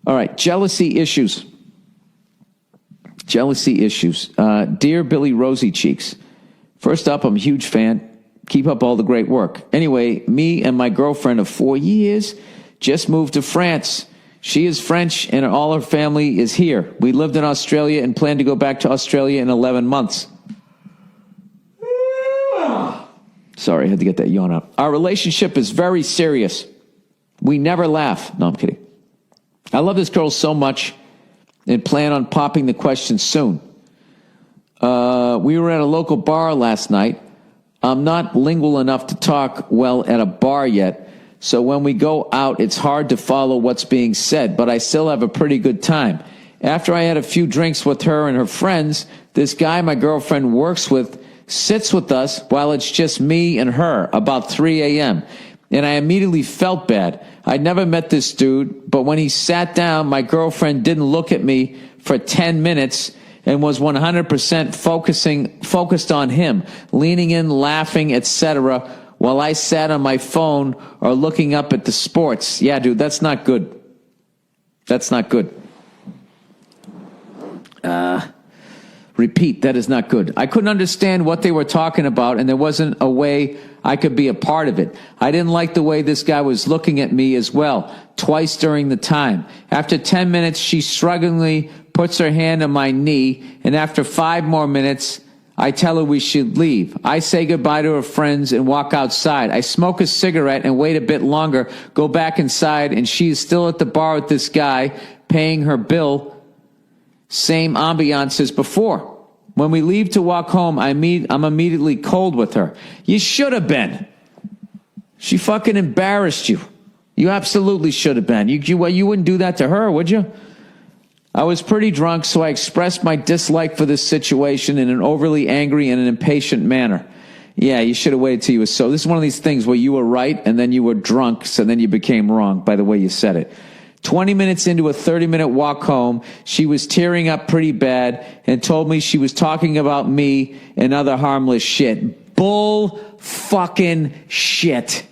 All right, jealousy issues. Jealousy issues. Dear Billy Rosy Cheeks, first up, I'm a huge fan. Keep up all the great work. Anyway, me and my girlfriend of 4 years just moved to France. She is French and all her family is here. We lived in Australia and plan to go back to Australia in 11 months. Sorry, I had to get that yawn out. Our relationship is very serious. We never laugh. No, I'm kidding. I love this girl so much and plan on popping the question soon. We were at a local bar last night. I'm not lingual enough to talk well at a bar yet, so when we go out, it's hard to follow what's being said, but I still have a pretty good time. After I had a few drinks with her and her friends, this guy my girlfriend works with sits with us while it's just me and her about 3 a.m., and I immediately felt bad. I'd never met this dude, but when he sat down, my girlfriend didn't look at me for 10 minutes and was 100% focused on him, leaning in, laughing, etc., while I sat on my phone or looking up at the sports. Yeah, dude, that's not good. That's not good. Repeat, that is not good. I couldn't understand what they were talking about, and there wasn't a way I could be a part of it. I didn't like the way this guy was looking at me as well, twice during the time. After 10 minutes, she strugglingly puts her hand on my knee, and after 5 more minutes, I tell her we should leave. I say goodbye to her friends and walk outside. I smoke a cigarette and wait a bit longer, go back inside, and she is still at the bar with this guy, paying her bill. Same ambiance as before. When we leave to walk home, I'm immediately cold with her. You should have been. She fucking embarrassed you. You absolutely should have been. You wouldn't do that to her, would you? I was pretty drunk, so I expressed my dislike for this situation in an overly angry and an impatient manner. Yeah, you should have waited till you were so. This is one of these things where you were right and then you were drunk, so then you became wrong by the way you said it. 20 minutes into a 30-minute walk home, she was tearing up pretty bad and told me she was talking about me and other harmless shit. Bull fucking shit.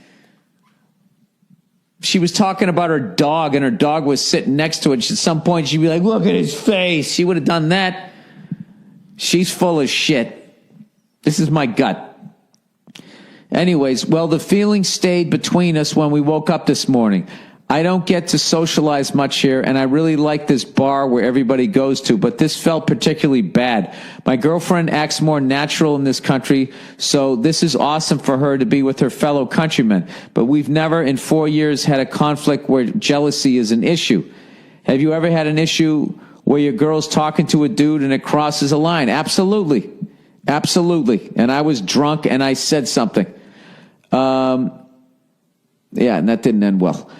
She was talking about her dog, and her dog was sitting next to it. At some point, she'd be like, look at his face. She would have done that. She's full of shit. This is my gut. Anyways, well, the feeling stayed between us when we woke up this morning. I don't get to socialize much here, and I really like this bar where everybody goes to, but this felt particularly bad. My girlfriend acts more natural in this country, so this is awesome for her to be with her fellow countrymen. But we've never in 4 years had a conflict where jealousy is an issue. Have you ever had an issue where your girl's talking to a dude and it crosses a line? Absolutely. Absolutely. And I was drunk and I said something. Yeah, and that didn't end well.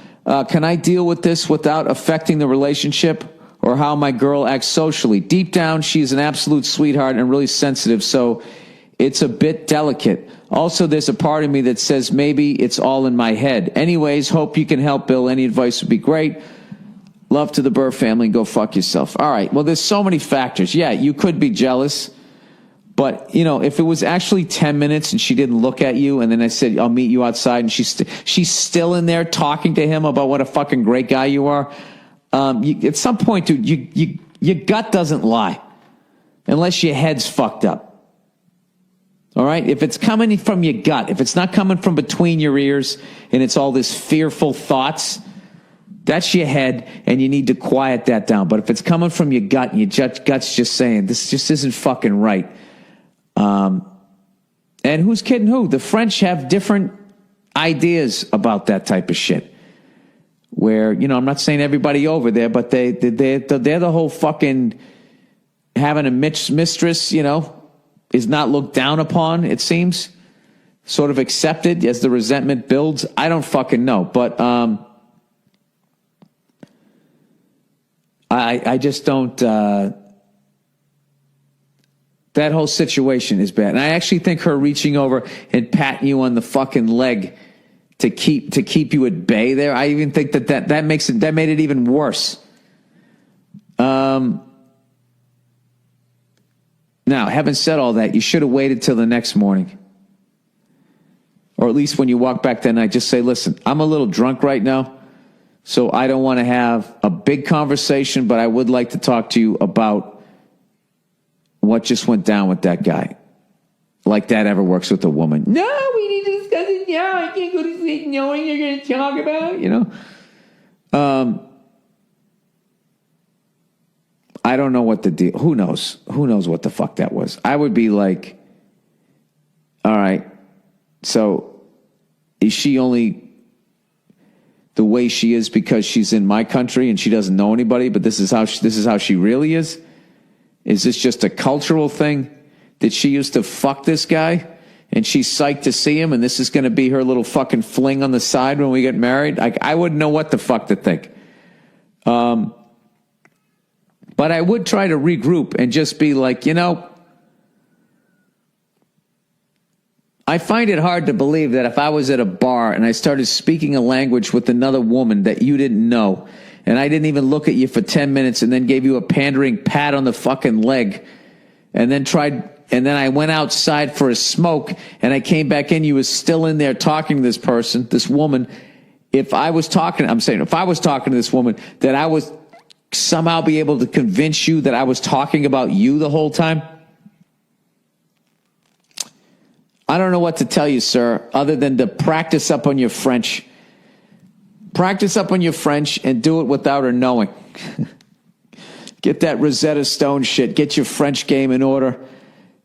Can I deal with this without affecting the relationship or how my girl acts socially? Deep down, she's an absolute sweetheart and really sensitive, so it's a bit delicate. Also, there's a part of me that says maybe it's all in my head. Anyways, hope you can help, Bill. Any advice would be great. Love to the Burr family. Go fuck yourself. All right, well, there's so many factors. Yeah, you could be jealous. But, you know, if it was actually 10 minutes and she didn't look at you and then I said, I'll meet you outside and she's still in there talking to him about what a fucking great guy you are, at some point, dude, your gut doesn't lie unless your head's fucked up. All right? If it's coming from your gut, if it's not coming from between your ears and it's all this fearful thoughts, that's your head and you need to quiet that down. But if it's coming from your gut and your gut's just saying, this just isn't fucking right. And who's kidding who? The French have different ideas about that type of shit. Where, you know, I'm not saying everybody over there, but they're the whole fucking having a mistress, you know, is not looked down upon, it seems. Sort of accepted as the resentment builds. I don't fucking know. But I just don't... That whole situation is bad. And I actually think her reaching over and patting you on the fucking leg to keep you at bay there, I even think that made it even worse. Now, having said all that, you should have waited till the next morning. Or at least when you walk back that night, just say, listen, I'm a little drunk right now, So I don't want to have a big conversation, but I would like to talk to you about what just went down with that guy. Like that ever works with a woman. No, we need to discuss it now. I can't go to sleep knowing you're going to talk about, I don't know what the deal. Who knows? Who knows what the fuck that was? I would be like, all right, so is she only the way she is because she's in my country and she doesn't know anybody, but this is how she really is? Is this just a cultural thing? Did she used to fuck this guy and she's psyched to see him and this is going to be her little fucking fling on the side when we get married? I wouldn't know what the fuck to think. But I would try to regroup and just be like, I find it hard to believe that if I was at a bar and I started speaking a language with another woman that you didn't know, and I didn't even look at you for 10 minutes and then gave you a pandering pat on the fucking leg, and then I went outside for a smoke and I came back in, you was still in there talking to this person, this woman. If I was talking to this woman, that I was somehow be able to convince you that I was talking about you the whole time? I don't know what to tell you, sir, other than to practice up on your French. Practice up on your French and do it without her knowing. Get that Rosetta Stone shit. Get your French game in order.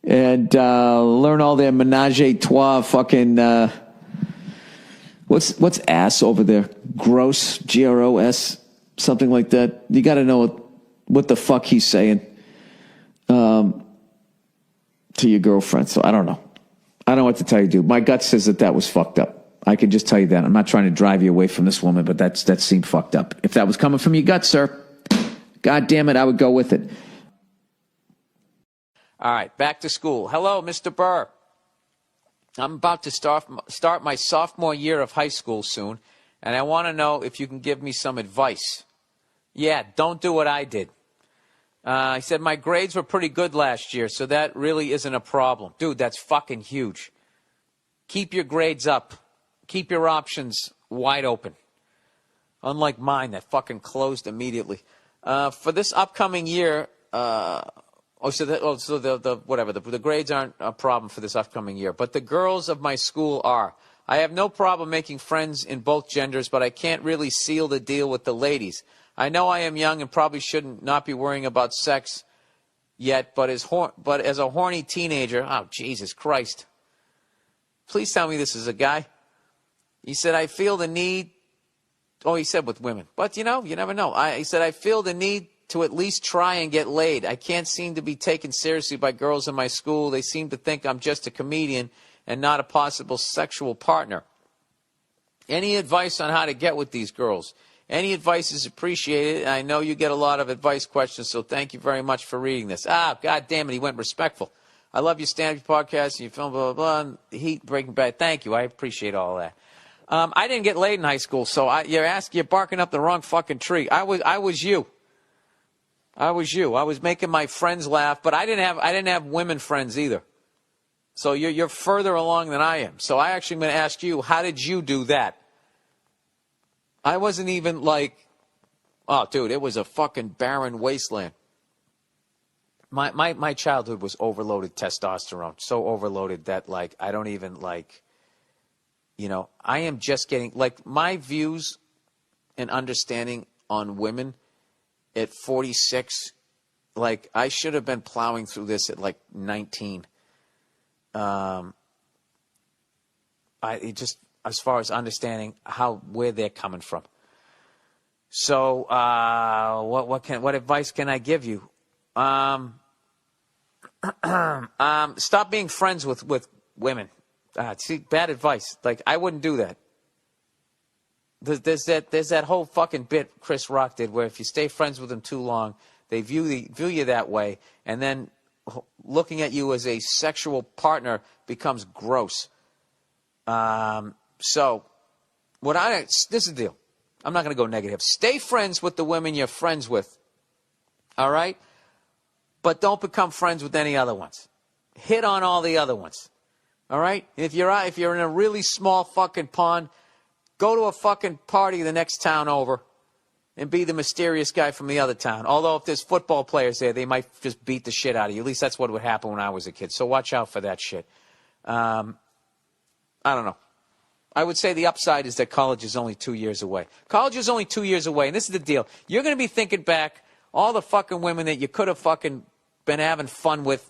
And learn all their menage a trois fucking... what's ass over there? Gross, G-R-O-S, something like that. You got to know what the fuck he's saying to your girlfriend. So I don't know. I don't know what to tell you, dude. My gut says that was fucked up. I can just tell you that. I'm not trying to drive you away from this woman, but that seemed fucked up. If that was coming from your gut, sir, God damn it, I would go with it. All right, back to school. Hello, Mr. Burr. I'm about to start my sophomore year of high school soon, and I want to know if you can give me some advice. Yeah, don't do what I did. He said, my grades were pretty good last year, so that really isn't a problem. Dude, that's fucking huge. Keep your grades up. Keep your options wide open. Unlike mine, that fucking closed immediately. For this upcoming year, the grades aren't a problem for this upcoming year, but the girls of my school are. I have no problem making friends in both genders, but I can't really seal the deal with the ladies. I know I am young and probably shouldn't not be worrying about sex yet, but as a horny teenager, oh, Jesus Christ. Please tell me this is a guy. He said, I feel the need. Oh, he said with women. But, you never know. He said, I feel the need to at least try and get laid. I can't seem to be taken seriously by girls in my school. They seem to think I'm just a comedian and not a possible sexual partner. Any advice on how to get with these girls? Any advice is appreciated. I know you get a lot of advice questions, so thank you very much for reading this. God damn it, he went respectful. I love your stand-up podcast and your film, blah, blah, blah. Heat, Breaking Bad. Thank you. I appreciate all that. I didn't get laid in high school, so you're barking up the wrong fucking tree. I was you. I was making my friends laugh, but I didn't have women friends either. So you're further along than I am. So I actually am going to ask you, how did you do that? I wasn't even like, oh, dude, it was a fucking barren wasteland. My childhood was overloaded testosterone, so overloaded that, like, I don't even, like, I am just getting, like, my views and understanding on women at 46, like, I should have been plowing through this at, like, 19. As far as understanding where they're coming from. So, what advice can I give you? Stop being friends with women. See, bad advice. Like, I wouldn't do that. There's that whole fucking bit Chris Rock did where if you stay friends with them too long, they view you that way, and then looking at you as a sexual partner becomes gross. So, this is the deal. I'm not going to go negative. Stay friends with the women you're friends with. All right? But don't become friends with any other ones. Hit on all the other ones. All right? If you're in a really small fucking pond, go to a fucking party the next town over and be the mysterious guy from the other town. Although if there's football players there, they might just beat the shit out of you. At least that's what would happen when I was a kid. So watch out for that shit. I don't know. I would say the upside is that college is only 2 years away. College is only 2 years away, and this is the deal. You're going to be thinking back all the fucking women that you could have fucking been having fun with.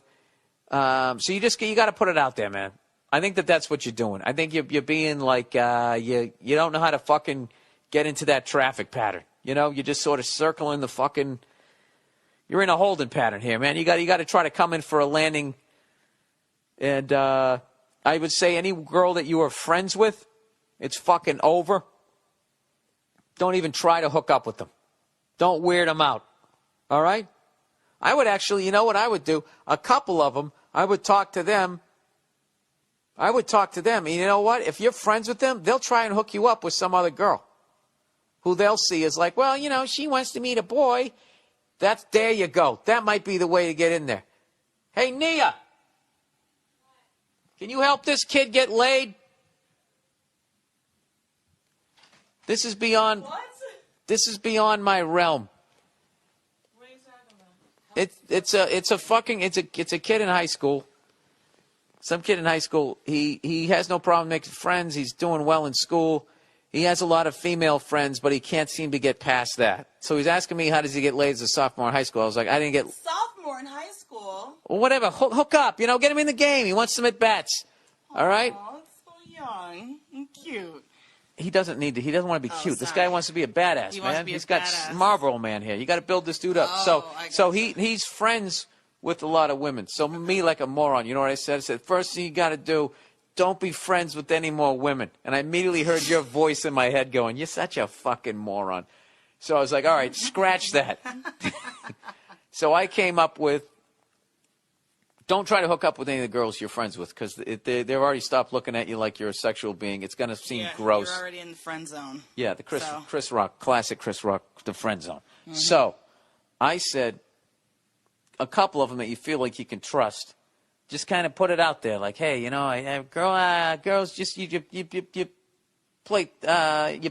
So you got to put it out there, man. I think that's what you're doing. I think you're being like you don't know how to fucking get into that traffic pattern. You know, you're just sort of circling the fucking. You're in a holding pattern here, man. You got to try to come in for a landing. And I would say any girl that you are friends with, it's fucking over. Don't even try to hook up with them. Don't weird them out. All right? I would actually, you know what I would do? A couple of them, I would talk to them. And you know what? If you're friends with them, they'll try and hook you up with some other girl who they'll see as like, well, you know, she wants to meet a boy. There you go. That might be the way to get in there. Hey, Nia. Can you help this kid get laid? This is beyond. What? This is beyond my realm. What are you talking about? It's a kid in high school. Some kid in high school. He has no problem making friends. He's doing well in school. He has a lot of female friends, but he can't seem to get past that. So he's asking me, how does he get laid as a sophomore in high school? I was like, I didn't get. Sophomore in high school? Well, whatever. Hook up. You know, get him in the game. He wants some at-bats. All right? Oh, it's so young and cute. He doesn't want to be cute. This guy wants to be a badass, man. He's got Marlboro Man here. You got to build this dude up. So he's friends with a lot of women. So me, like a moron, you know what I said? I said, first thing you got to do, don't be friends with any more women. And I immediately heard your voice in my head going, you're such a fucking moron. So I was like, all right, scratch that. So I came up with, don't try to hook up with any of the girls you're friends with, because they've already stopped looking at you like you're a sexual being. It's going to seem gross. You're already in the friend zone. Yeah, the Chris Rock, classic Chris Rock, the friend zone. Mm-hmm. So I said, a couple of them that you feel like you can trust, just kind of put it out there, like, hey, you know, girls, just you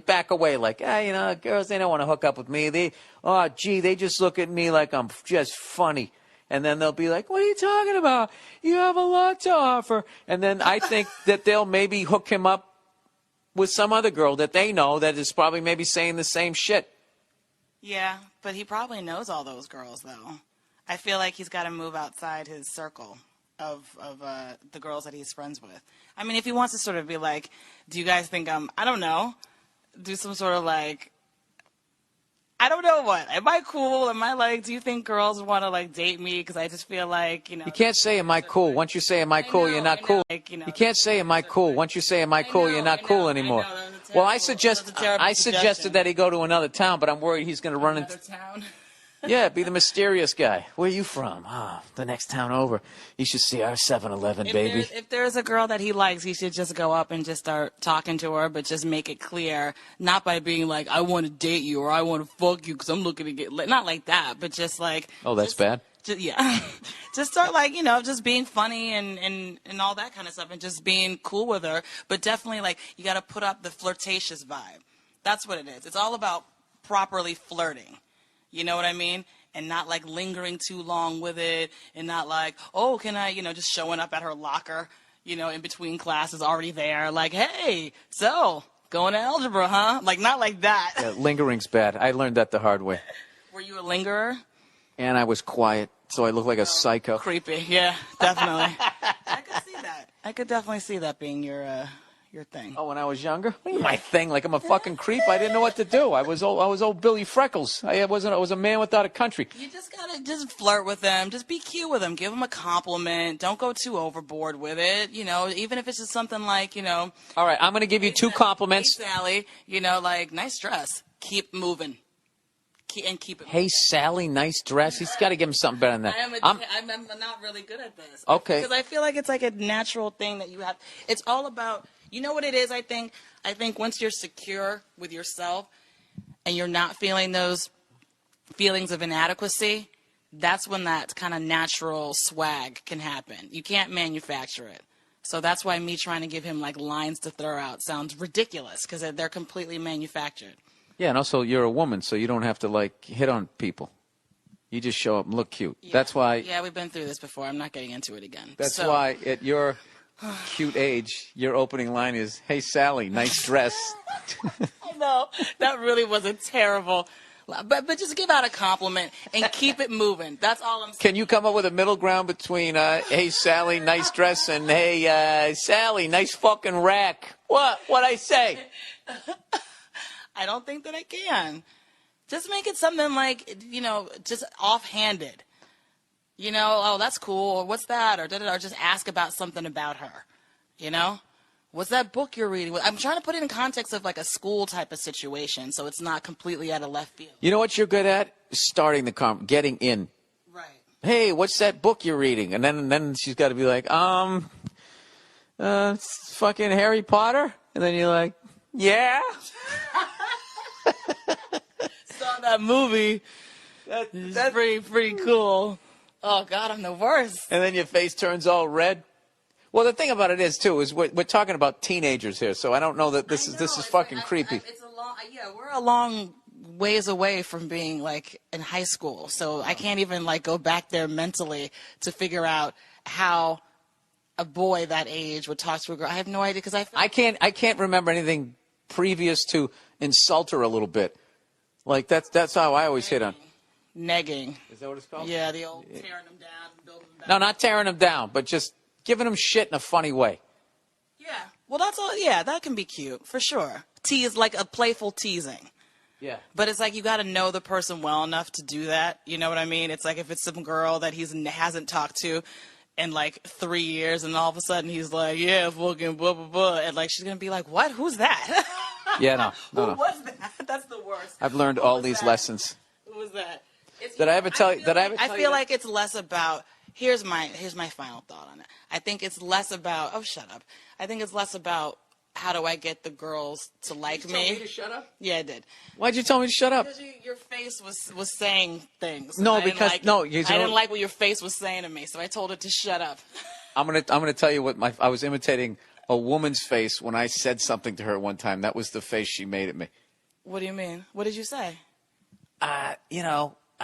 back away, like, you know, girls, they don't want to hook up with me. They just look at me like I'm just funny. And then they'll be like, what are you talking about? You have a lot to offer. And then I think that they'll maybe hook him up with some other girl that they know that is probably maybe saying the same shit. Yeah, but he probably knows all those girls, though. I feel like he's got to move outside his circle of the girls that he's friends with. I mean, if he wants to sort of be like, do you guys think I don't know, do some sort of like, I don't know what. Am I cool? Am I like, do you think girls want to like date me? Because I just feel like, you know. You can't say, am I cool? Once you say, am I cool, you're not cool. Like, you can't say, am I cool? Once you say, am I cool, you're not cool anymore. Well, I suggested that he go to another town, but I'm worried he's going to run into. Town? Yeah, be the mysterious guy. Where are you from? The next town over. You should see our 7-Eleven, baby. If there's a girl that he likes, he should just go up and just start talking to her, but just make it clear, not by being like, I want to date you or I want to fuck you because I'm looking to get lit. Not like that, but just like. Oh, that's bad? Yeah. Just start like, you know, just being funny and all that kind of stuff and just being cool with her. But definitely like you got to put up the flirtatious vibe. That's what it is. It's all about properly flirting. You know what I mean? And not like lingering too long with it and not like, oh, can I, you know, just showing up at her locker, you know, in between classes already there. Like, hey, so going to algebra, huh? Like, not like that. Yeah, lingering's bad. I learned that the hard way. Were you a lingerer? And I was quiet, so I look like a psycho. Creepy. Yeah, definitely. I could see that. I could definitely see that being your thing. Oh, when I was younger? My thing, like I'm a fucking creep. I didn't know what to do. I was old Billy Freckles. I was a man without a country. You just gotta just flirt with them. Just be cute with them. Give them a compliment. Don't go too overboard with it. You know, even if it's just something like, you know. All right, I'm gonna give you 2 compliments. Hey, Sally. You know, like nice dress. Keep moving. Keep it. Hey, Sally, nice dress. He's got to give him something better than that. I'm not really good at this. Okay. Because I feel like it's like a natural thing that you have. It's all about. You know what it is, I think? I think once you're secure with yourself and you're not feeling those feelings of inadequacy, that's when that kind of natural swag can happen. You can't manufacture it. So that's why me trying to give him like lines to throw out sounds ridiculous because they're completely manufactured. Yeah, and also you're a woman, so you don't have to like hit on people. You just show up and look cute. Yeah. That's why. Yeah, we've been through this before. I'm not getting into it again. That's So- why at your cute age, your opening line is, "Hey Sally, nice dress." I know that really was a terrible. But just give out a compliment and keep it moving. That's all I'm saying. Can you come up with a middle ground between "Hey Sally, nice dress" and "Hey Sally, nice fucking rack"? What I say? I don't think that I can. Just make it something like, just offhanded. Oh, that's cool, or what's that, or da-da-da, or just ask about something about her. What's that book you're reading? I'm trying to put it in context of like a school type of situation, so it's not completely out of left field. You know what you're good at? Starting the getting in. Right. Hey, what's that book you're reading? And then she's got to be like, it's fucking Harry Potter. And then you're like, yeah. Saw that movie. That's pretty cool. Oh God, I'm the worst. And then your face turns all red. Well, the thing about it is too is we're talking about teenagers here, so I don't know that this is fucking creepy. We're a long ways away from being like in high school, so I can't even like go back there mentally to figure out how a boy that age would talk to a girl. I have no idea because I can't remember anything previous to insult her a little bit. Like that's how I always hit on. Negging. Is that what it's called? Yeah, the old tearing them down and building them back. No, not tearing them down, but just giving them shit in a funny way. Yeah. Well, that's all. Yeah, that can be cute for sure. Tease, like a playful teasing. Yeah. But it's like you got to know the person well enough to do that. You know what I mean? It's like if it's some girl that he hasn't talked to in like 3 years, and all of a sudden he's like, yeah, fucking blah blah blah, and like she's gonna be like, what? Who's that? Yeah, no. Who was that? That's the worst. I've learned all these lessons. Who was that? Did I ever tell you? I feel like it's less about. Here's my final thought on it. I think it's less about. Oh, shut up. I think it's less about how do I get the girls to like me. You told me to shut up? Yeah, I did. Why'd you tell me to shut up? Because your face was saying things. No, I didn't like what your face was saying to me, so I told it to shut up. I'm gonna tell you what I was imitating a woman's face when I said something to her one time. That was the face she made at me. What do you mean? What did you say? I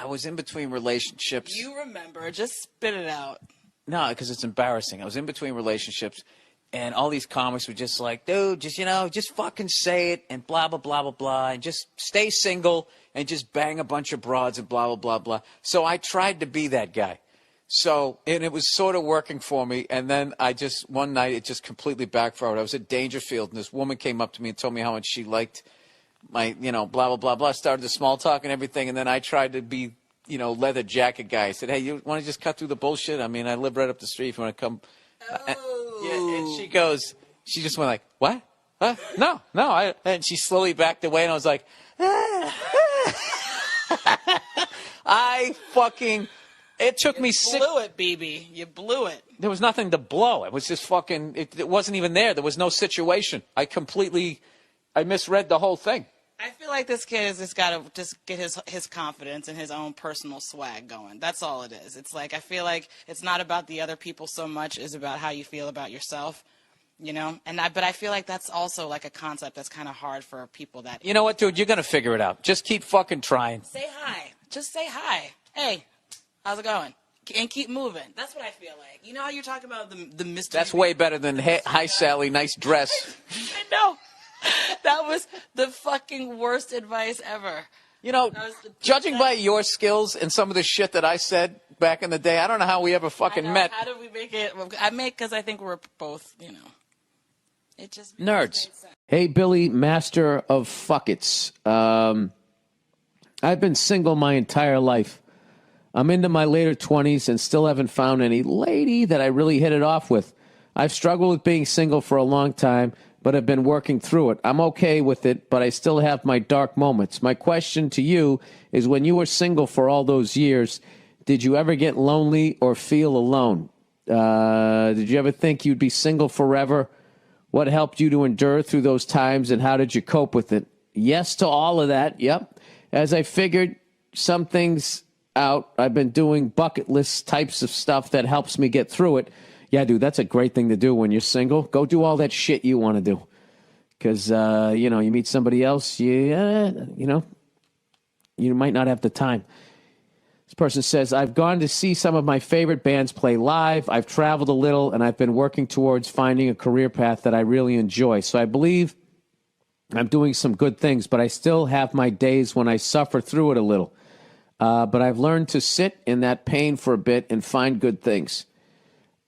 was in between relationships. You remember. Just spit it out. No, because it's embarrassing. I was in between relationships, and all these comics were just like, dude, just fucking say it, and blah, blah, blah, blah, blah, and just stay single, and just bang a bunch of broads, and blah, blah, blah, blah. So I tried to be that guy. And it was sort of working for me, and then one night, it just completely backfired. I was at Dangerfield, and this woman came up to me and told me how much she liked my, blah, blah, blah, blah, started the small talk and everything. And then I tried to be, leather jacket guy. I said, hey, you want to just cut through the bullshit? I mean, I live right up the street if you want to come. Yeah, and she just went like, what? No. And she slowly backed away and I was like, it took me You blew it, BB. You blew it. There was nothing to blow. It was just fucking, it wasn't even there. There was no situation. I misread the whole thing. I feel like this kid has just got to just get his confidence and his own personal swag going. That's all it is. It's like I feel like it's not about the other people so much as about how you feel about yourself, But I feel like that's also like a concept that's kind of hard for people that. You know what, dude? You're gonna figure it out. Just keep fucking trying. Say hi. Just say hi. Hey, how's it going? And keep moving. That's what I feel like. You know how you're talking about the mystery. That's way better than hi Sally, nice dress. I know. That was the fucking worst advice ever. Judging by your skills and some of the shit that I said back in the day, I don't know how we ever fucking met. How did we make it? Because I think we're both, it just nerds. Hey, Billy, master of fuckets. I've been single my entire life. I'm into my later 20s and still haven't found any lady that I really hit it off with. I've struggled with being single for a long time, but have been working through it. I'm okay with it, but I still have my dark moments. My question to you is, when you were single for all those years, did you ever get lonely or feel alone? Did you ever think you'd be single forever? What helped you to endure through those times, and how did you cope with it? Yes to all of that, yep. As I figured some things out, I've been doing bucket list types of stuff that helps me get through it. Yeah, dude, that's a great thing to do when you're single. Go do all that shit you want to do. Because, you meet somebody else, you might not have the time. This person says, I've gone to see some of my favorite bands play live. I've traveled a little, and I've been working towards finding a career path that I really enjoy. So I believe I'm doing some good things, but I still have my days when I suffer through it a little. But I've learned to sit in that pain for a bit and find good things.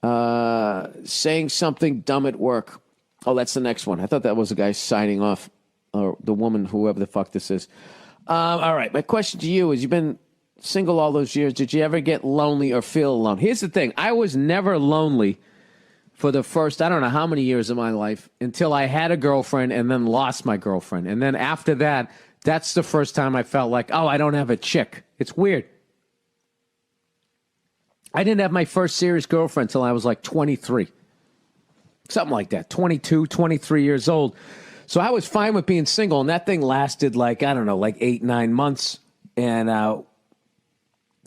Saying something dumb at work. Oh, that's the next one. I thought that was a guy signing off, or the woman, whoever the fuck this is. All right, my question to you is, you've been single all those years. Did you ever get lonely or feel alone? Here's the thing. I was never lonely for the first, I don't know how many years of my life, until I had a girlfriend and then lost my girlfriend. And then after that, that's the first time I felt like, oh, I don't have a chick. It's weird. I didn't have my first serious girlfriend until I was like 23. Something like that. 22, 23 years old. So I was fine with being single, and that thing lasted like, I don't know, like 8, 9 months. And I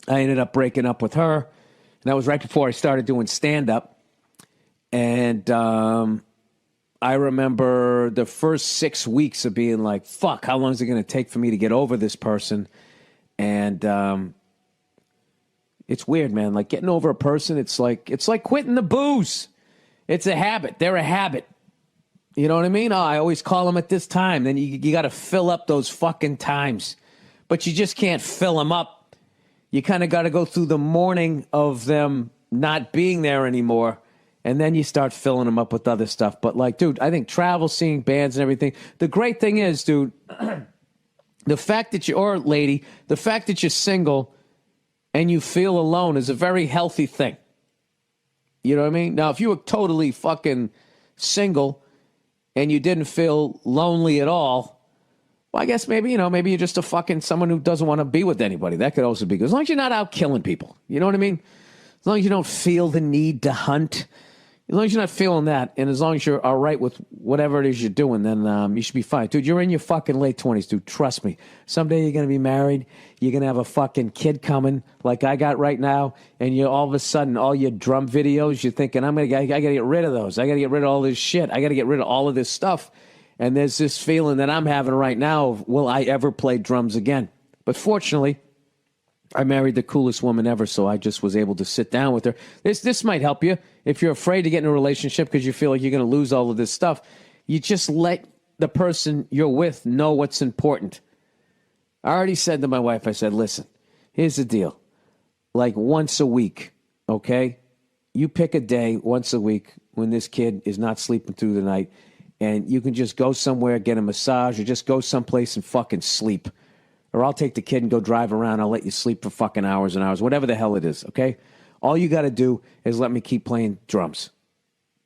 ended up breaking up with her. And that was right before I started doing stand-up. And I remember the first 6 weeks of being like, fuck, how long is it going to take for me to get over this person? And it's weird, man. Like, getting over a person, it's like quitting the booze. It's a habit. They're a habit. You know what I mean? Oh, I always call them at this time. Then you got to fill up those fucking times. But you just can't fill them up. You kind of got to go through the morning of them not being there anymore, and then you start filling them up with other stuff. But, like, dude, I think travel, seeing bands and everything, the great thing is, dude, the fact that or lady, the fact that you're single and you feel alone is a very healthy thing. You know what I mean? Now, if you were totally fucking single and you didn't feel lonely at all, well, I guess maybe you're just a fucking someone who doesn't want to be with anybody. That could also be good. As long as you're not out killing people. You know what I mean? As long as you don't feel the need to hunt. As long as you're not feeling that, and as long as you're all right with whatever it is you're doing, then you should be fine. Dude, you're in your fucking late 20s, dude. Trust me. Someday you're going to be married. You're going to have a fucking kid coming like I got right now, and you all of a sudden, all your drum videos, you're thinking, I got to get rid of those. I got to get rid of all this shit. I got to get rid of all of this stuff. And there's this feeling that I'm having right now of, will I ever play drums again? But fortunately, I married the coolest woman ever, so I just was able to sit down with her. This might help you. If you're afraid to get in a relationship because you feel like you're going to lose all of this stuff, you just let the person you're with know what's important. I already said to my wife, I said, listen, here's the deal. Like once a week, okay? You pick a day once a week when this kid is not sleeping through the night, and you can just go somewhere, get a massage, or just go someplace and fucking sleep. Or I'll take the kid and go drive around. I'll let you sleep for fucking hours and hours, whatever the hell it is, okay? All you got to do is let me keep playing drums,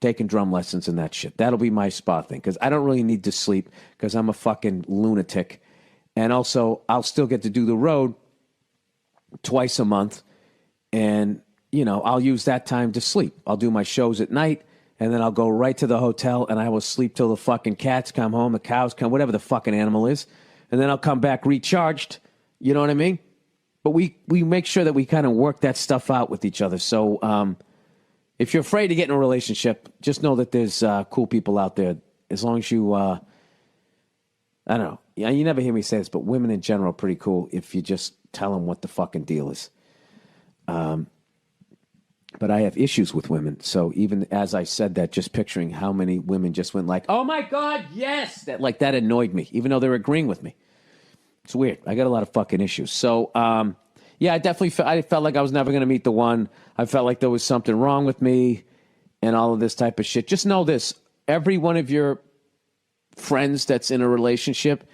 taking drum lessons and that shit. That'll be my spa thing, because I don't really need to sleep because I'm a fucking lunatic. And also, I'll still get to do the road twice a month, and, I'll use that time to sleep. I'll do my shows at night, and then I'll go right to the hotel, and I will sleep till the fucking cats come home, the cows come, whatever the fucking animal is. And then I'll come back recharged. You know what I mean? But we make sure that we kind of work that stuff out with each other. So if you're afraid to get in a relationship, just know that there's cool people out there. As long as you, I don't know. Yeah, you never hear me say this, but women in general are pretty cool if you just tell them what the fucking deal is. But I have issues with women. So even as I said that, just picturing how many women just went like, oh my God, yes! That annoyed me, even though they're agreeing with me. It's weird. I got a lot of fucking issues. So, yeah, I definitely I felt like I was never going to meet the one. I felt like there was something wrong with me and all of this type of shit. Just know this. Every one of your friends that's in a relationship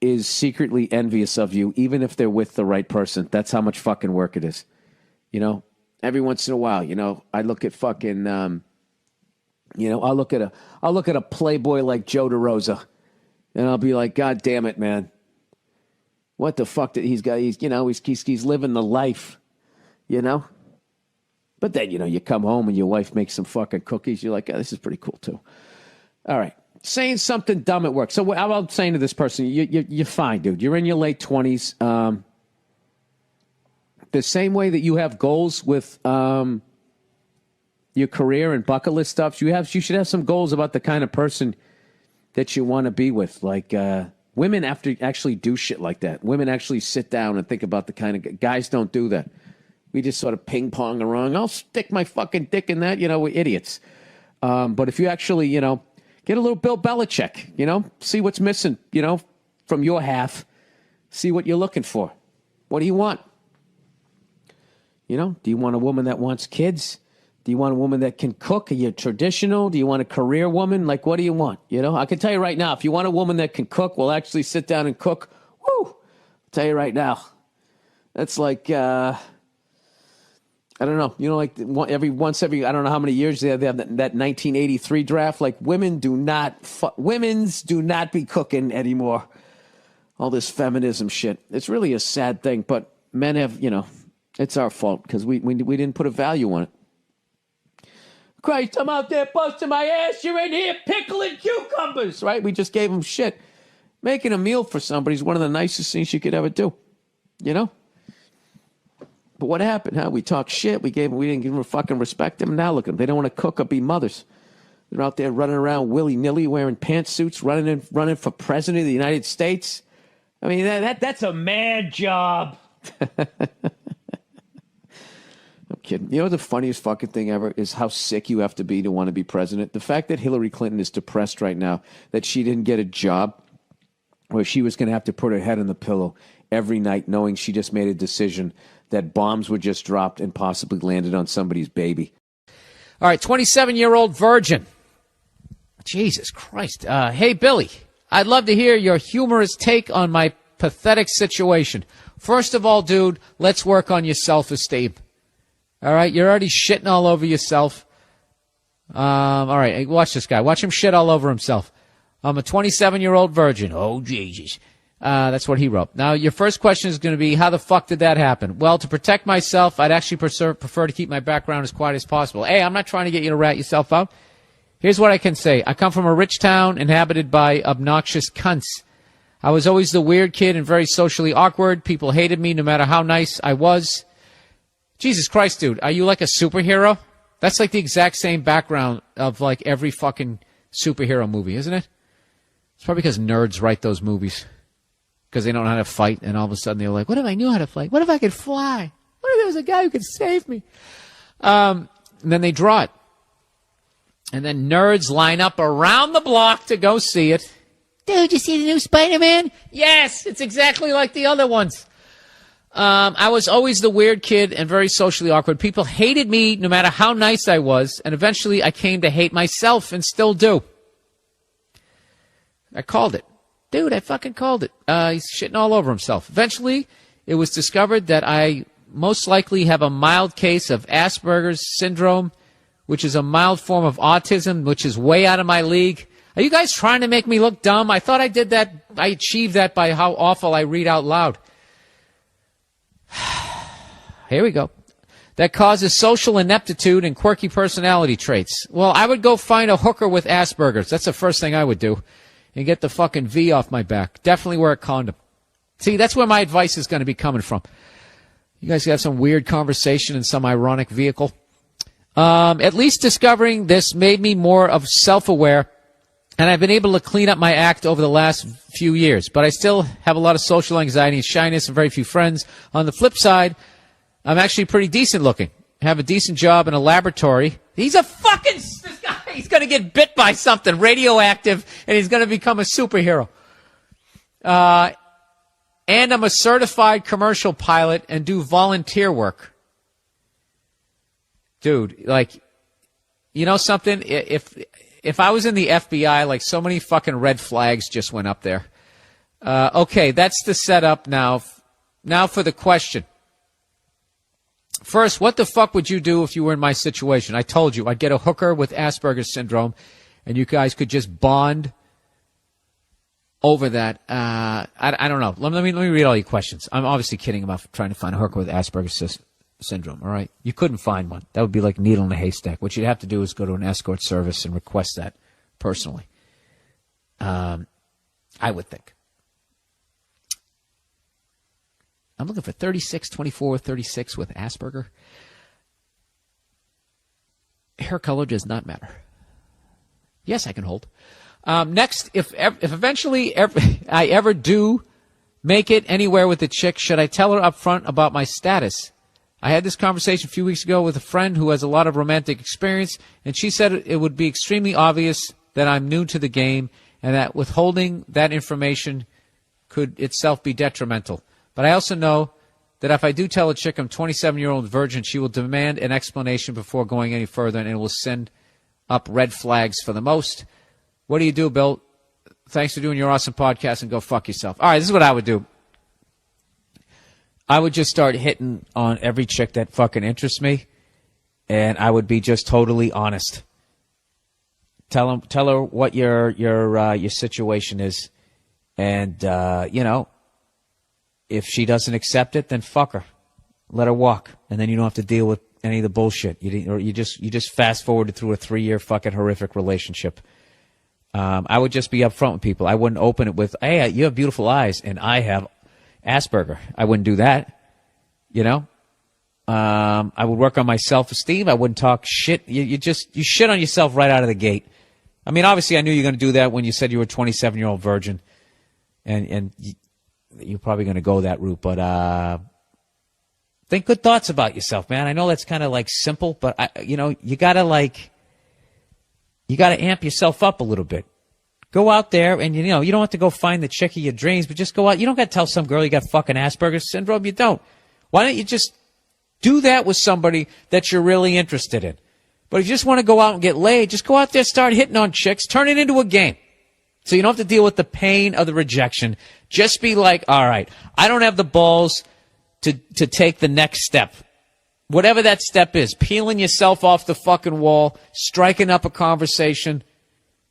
is secretly envious of you, even if they're with the right person. That's how much fucking work it is. Every once in a while, I look at fucking, I'll look at a playboy like Joe DeRosa, and I'll be like, God damn it, man. What the fuck that he's got? He's living the life, But then, you come home and your wife makes some fucking cookies. You're like, oh, this is pretty cool too. All right. Saying something dumb at work. So I'm saying to this person, you're fine, dude. You're in your late 20s. The same way that you have goals with your career and bucket list stuff, you should have some goals about the kind of person that you want to be with. Like, women have to actually do shit like that. Women actually sit down and think about the kind of guys don't do that. We just sort of ping pong around. I'll stick my fucking dick in that. We're idiots. But if you actually, get a little Bill Belichick, see what's missing, from your half, see what you're looking for. What do you want? Do you want a woman that wants kids? Do you want a woman that can cook? Are you traditional? Do you want a career woman? Like, what do you want? I can tell you right now, if you want a woman that can cook, will actually sit down and cook. Woo! I'll tell you right now. That's like, I don't know. Like every I don't know how many years they have that 1983 draft. Like, women's do not be cooking anymore. All this feminism shit. It's really a sad thing, but men have, it's our fault because we didn't put a value on it. Christ, I'm out there busting my ass. You're in here pickling cucumbers, right? We just gave them shit. Making a meal for somebody is one of the nicest things you could ever do, But what happened? We talked shit. We didn't give them fucking respect them. Now look at them. They don't want to cook or be mothers. They're out there running around willy-nilly, wearing pantsuits, running for president of the United States. I mean, that's a man job. I'm kidding. The funniest fucking thing ever is how sick you have to want to be president. The fact that Hillary Clinton is depressed right now, that she didn't get a job where she was going to have to put her head on the pillow every night knowing she just made a decision that bombs were just dropped and possibly landed on somebody's baby. All right, 27-year-old virgin. Jesus Christ. Hey, Billy, I'd love to hear your humorous take on my pathetic situation. First of all, dude, let's work on your self-esteem. All right, you're already shitting all over yourself. All right, watch this guy. Watch him shit all over himself. I'm a 27-year-old virgin. Oh, Jesus. That's what he wrote. Now, your first question is going to be, how the fuck did that happen? Well, to protect myself, I'd actually prefer to keep my background as quiet as possible. Hey, I'm not trying to get you to rat yourself out. Here's what I can say. I come from a rich town inhabited by obnoxious cunts. I was always the weird kid and very socially awkward. People hated me no matter how nice I was. Jesus Christ, dude, are you like a superhero? That's like the exact same background of like every fucking superhero movie, isn't it? It's probably because nerds write those movies. Because they don't know how to fight, and all of a sudden they're like, what if I knew how to fight? What if I could fly? What if there was a guy who could save me? And then they draw it. And then nerds line up around the block to go see it. Dude, you see the new Spider-Man? Yes, it's exactly like the other ones. I was always the weird kid and very socially awkward. People hated me no matter how nice I was, and eventually I came to hate myself and still do. I called it. Dude, I fucking called it. He's shitting all over himself. Eventually, it was discovered that I most likely have a mild case of Asperger's syndrome, which is a mild form of autism, which is way out of my league. Are you guys trying to make me look dumb? I thought I did that. I achieved that by how awful I read out loud. Here we go. That causes social ineptitude and quirky personality traits. Well, I would go find a hooker with Asperger's. That's the first thing I would do. And get the fucking V off my back. Definitely wear a condom. See, that's where my advice is going to be coming from. You guys have some weird conversation in some ironic vehicle. At least discovering this made me more of self-aware, and I've been able to clean up my act over the last few years. But I still have a lot of social anxiety and shyness and very few friends. On the flip side, I'm actually pretty decent looking. I have a decent job in a laboratory. He's a fucking... This guy, he's going to get bit by something radioactive, and he's going to become a superhero. And I'm a certified commercial pilot and do volunteer work. Dude, like, you know something? If I was in the FBI, like, so many fucking red flags just went up there. Okay, that's the setup now. Now for the question. First, what the fuck would you do if you were in my situation? I told you, I'd get a hooker with Asperger's syndrome, and you guys could just bond over that. I don't know. Let me read all your questions. I'm obviously kidding about trying to find a hooker with Asperger's syndrome, all right? You couldn't find one. That would be like a needle in a haystack. What you'd have to do is go to an escort service and request that personally. I would think. I'm looking for 36, 24, 36 with Asperger. Hair color does not matter. Yes, I can hold. Next, if eventually I ever do make it anywhere with a chick, should I tell her up front about my status? I had this conversation a few weeks ago with a friend who has a lot of romantic experience, and she said it would be extremely obvious that I'm new to the game and that withholding that information could itself be detrimental. But I also know that if I do tell a chick I'm 27-year-old virgin, she will demand an explanation before going any further, and it will send up red flags for the most. What do you do, Bill? Thanks for doing your awesome podcast, and go fuck yourself. All right, this is what I would do. I would just start hitting on every chick that fucking interests me, and I would be just totally honest. Tell her what your situation is, and if she doesn't accept it, then fuck her, let her walk, and then you don't have to deal with any of the bullshit. You just fast forwarded through a 3-year fucking horrific relationship. I would just be upfront with people. I wouldn't open it with, "Hey, you have beautiful eyes, and I have Asperger." I wouldn't do that. I would work on my self-esteem. I wouldn't talk shit. You shit on yourself right out of the gate. I mean, obviously, I knew you were going to do that when you said you were a 27-year-old virgin, and you're probably going to go that route. But think good thoughts about yourself, man. I know that's kind of like simple, but you gotta amp yourself up a little bit. Go out there and, you don't have to go find the chick of your dreams, but just go out. You don't got to tell some girl you got fucking Asperger's syndrome. You don't. Why don't you just do that with somebody that you're really interested in? But if you just want to go out and get laid, just go out there, start hitting on chicks, turn it into a game. So you don't have to deal with the pain of the rejection. Just be like, all right, I don't have the balls to take the next step. Whatever that step is, peeling yourself off the fucking wall, striking up a conversation,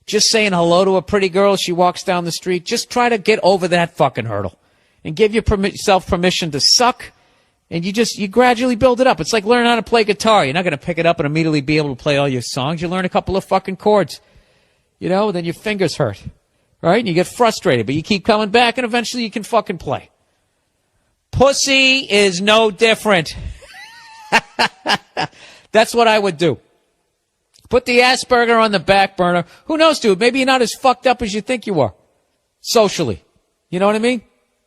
just saying hello to a pretty girl as she walks down the street. Just try to get over that fucking hurdle and give yourself permission to suck, and you gradually build it up. It's like learning how to play guitar. You're not going to pick it up and immediately be able to play all your songs. You learn a couple of fucking chords, then your fingers hurt, right? And you get frustrated, but you keep coming back, and eventually you can fucking play. Pussy is no different. That's what I would do. Put the Asperger on the back burner. Who knows, dude? Maybe you're not as fucked up as you think you are. Socially. You know what I mean?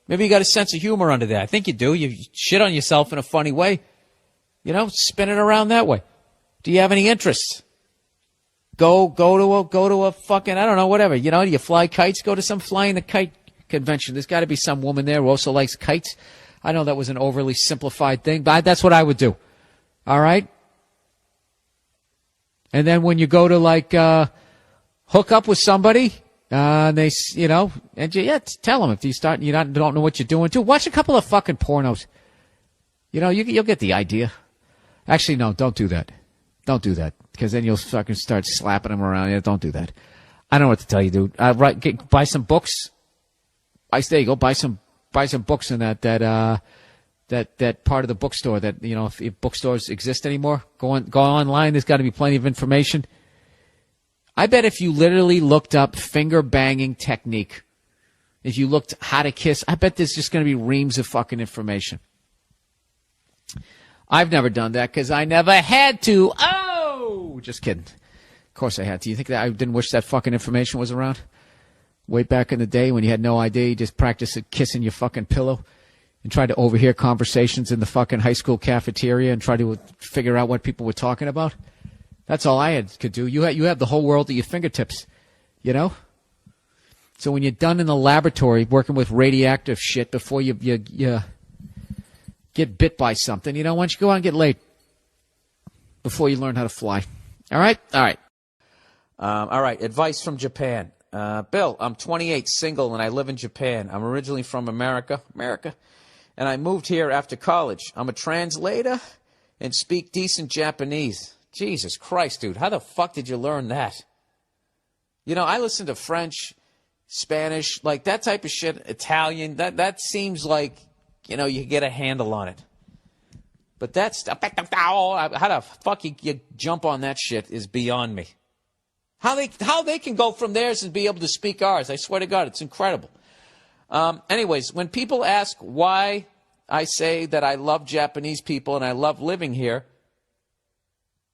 Maybe you got a sense of humor under there. I think you do. You shit on yourself in a funny way. Spin it around that way. Do you have any interests? Go to a fucking, I don't know, whatever. Do you fly kites? Go to some flying the kite convention. There's got to be some woman there who also likes kites. I know that was an overly simplified thing, but that's what I would do. All right? And then when you go to hook up with somebody, and they, tell them if you start, don't know what you're doing too. Watch a couple of fucking pornos. You'll get the idea. Actually, no, don't do that. Don't do that, because then you'll fucking start slapping them around. Yeah, don't do that. I don't know what to tell you, dude. Buy some books. There you go. Buy some books in that part of the bookstore that, if bookstores exist anymore. Go online. There's got to be plenty of information. I bet if you literally looked up finger banging technique, if you looked how to kiss, I bet there's just going to be reams of fucking information. I've never done that because I never had to. Oh, just kidding. Of course I had to. You think that I didn't wish that fucking information was around? Way back in the day when you had no idea, you just practiced kissing your fucking pillow and tried to overhear conversations in the fucking high school cafeteria and try to figure out what people were talking about. That's all I could do. You have the whole world at your fingertips, So when you're done in the laboratory working with radioactive shit before you get bit by something, why don't you go out and get laid before you learn how to fly? All right? All right. All right. Advice from Japan. Bill, I'm 28, single, and I live in Japan. I'm originally from America, and I moved here after college. I'm a translator and speak decent Japanese. Jesus Christ, dude. How the fuck did you learn that? I listen to French, Spanish, like that type of shit, Italian. That seems like, you get a handle on it. But that's, how the fuck you jump on that shit is beyond me. How they can go from theirs and be able to speak ours. I swear to God, it's incredible. Anyways, when people ask why I say that I love Japanese people and I love living here,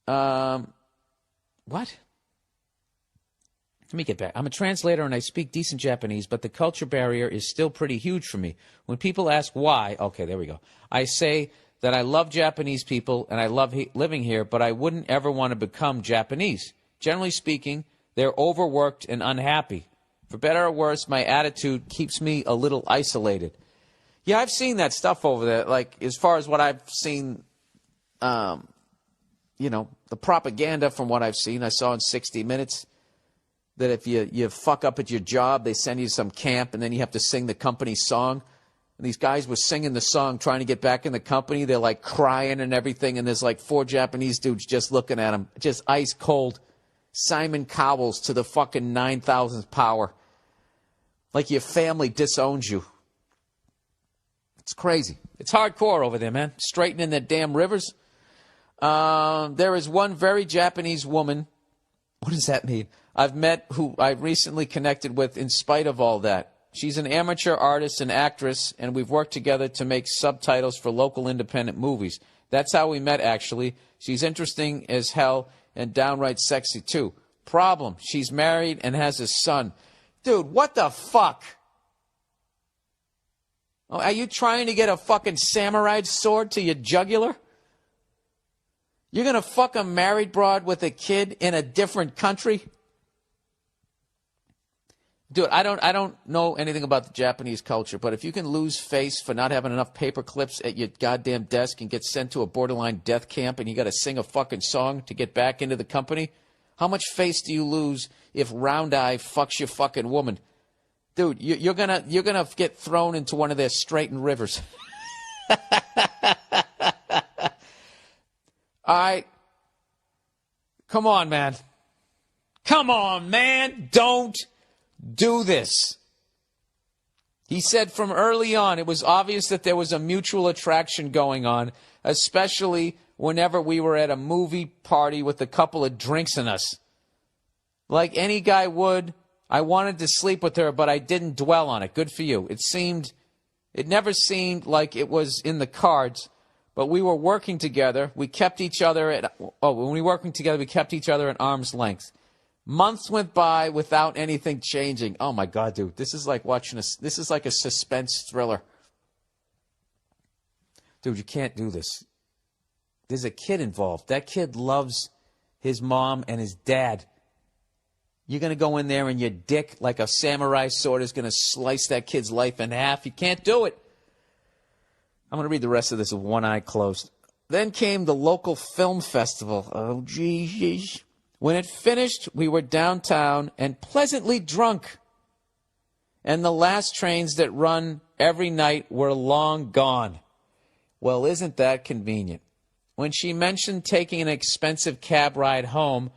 what? Let me get back. I'm a translator and I speak decent Japanese, but the culture barrier is still pretty huge for me. When people ask why, okay, there we go. I say that I love Japanese people and I love living here, but I wouldn't ever want to become Japanese. Generally speaking, they're overworked and unhappy. For better or worse, my attitude keeps me a little isolated. Yeah, I've seen that stuff over there. Like, as far as what I've seen, the propaganda from what I've seen, I saw in 60 Minutes, that if you fuck up at your job, they send you to some camp, and then you have to sing the company song. And these guys were singing the song, trying to get back in the company. They're, like, crying and everything, and there's, like, 4 Japanese dudes just looking at them, just ice cold. Simon Cowells to the fucking 9,000th power. Like your family disowns you. It's crazy. It's hardcore over there, man. Straightening their damn rivers. There is one very Japanese woman. What does that mean? I've met who I recently connected with in spite of all that. She's an amateur artist and actress, and we've worked together to make subtitles for local independent movies. That's how we met, actually. She's interesting as hell and downright sexy, too. Problem, she's married and has a son. Dude, what the fuck? Oh, are you trying to get a fucking samurai sword to your jugular? You're going to fuck a married broad with a kid in a different country? Dude, I don't know anything about the Japanese culture, but if you can lose face for not having enough paper clips at your goddamn desk and get sent to a borderline death camp and you got to sing a fucking song to get back into the company, how much face do you lose if Round Eye fucks your fucking woman? Dude, you're gonna get thrown into one of their straightened rivers. All right. Come on, man. Come on, man. Don't do this. He said from early on, it was obvious that there was a mutual attraction going on, especially whenever we were at a movie party with a couple of drinks in us. Like any guy would, I wanted to sleep with her, but I didn't dwell on it. Good for you. It never seemed like it was in the cards, but we were working together. We kept each other when we were working together, we kept each other at arm's length. Months went by without anything changing. Oh my God, dude. This is like this is like a suspense thriller. Dude, you can't do this. There's a kid involved. That kid loves his mom and his dad. You're going to go in there and your dick, like a samurai sword, is going to slice that kid's life in half. You can't do it. I'm going to read the rest of this with one eye closed. Then came the local film festival. Oh, geez. When it finished, we were downtown and pleasantly drunk. And the last trains that run every night were long gone. Well, isn't that convenient? When she mentioned taking an expensive cab ride home,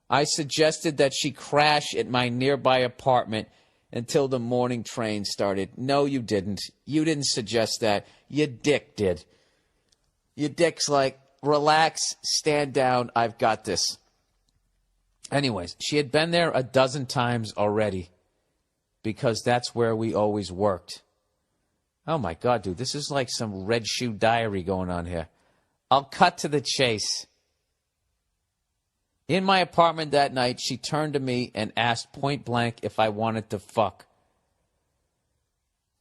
I suggested that she crash at my nearby apartment until the morning train started. No, you didn't. You didn't suggest that. Your dick did. Your dick's like, relax, stand down, I've got this. Anyways, she had been there a dozen times already because that's where we always worked. Oh, my God, dude, this is like some Red Shoe Diary going on here. I'll cut to the chase. In my apartment that night, she turned to me and asked point blank if I wanted to fuck.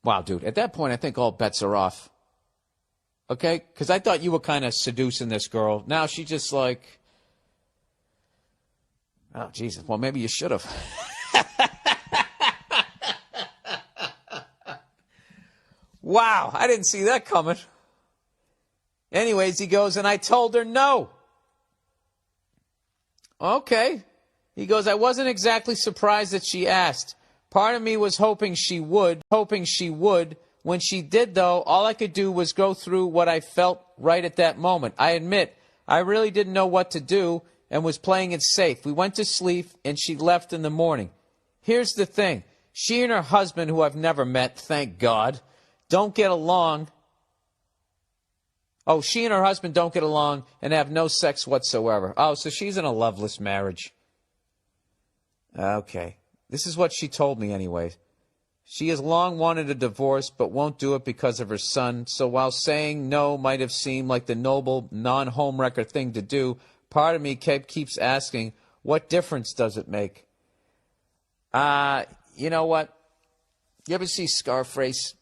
Wow, dude, at that point, I think all bets are off. Okay? Because I thought you were kind of seducing this girl. Now she's just like, oh, Jesus, well, maybe you should have. Wow, I didn't see that coming. Anyways, he goes, and I told her no. Okay. He goes, I wasn't exactly surprised that she asked. Part of me was hoping she would. When she did, though, all I could do was go through what I felt right at that moment. I admit, I really didn't know what to do and was playing it safe. We went to sleep, and she left in the morning. Here's the thing. She and her husband, who I've never met, thank God, don't get along. Oh, she and her husband don't get along and have no sex whatsoever. Oh, so she's in a loveless marriage. Okay. This is what she told me anyway. She has long wanted a divorce but won't do it because of her son. So while saying no might have seemed like the noble, non-homewrecker thing to do, part of me keeps asking, what difference does it make? You know what? You ever see Scarface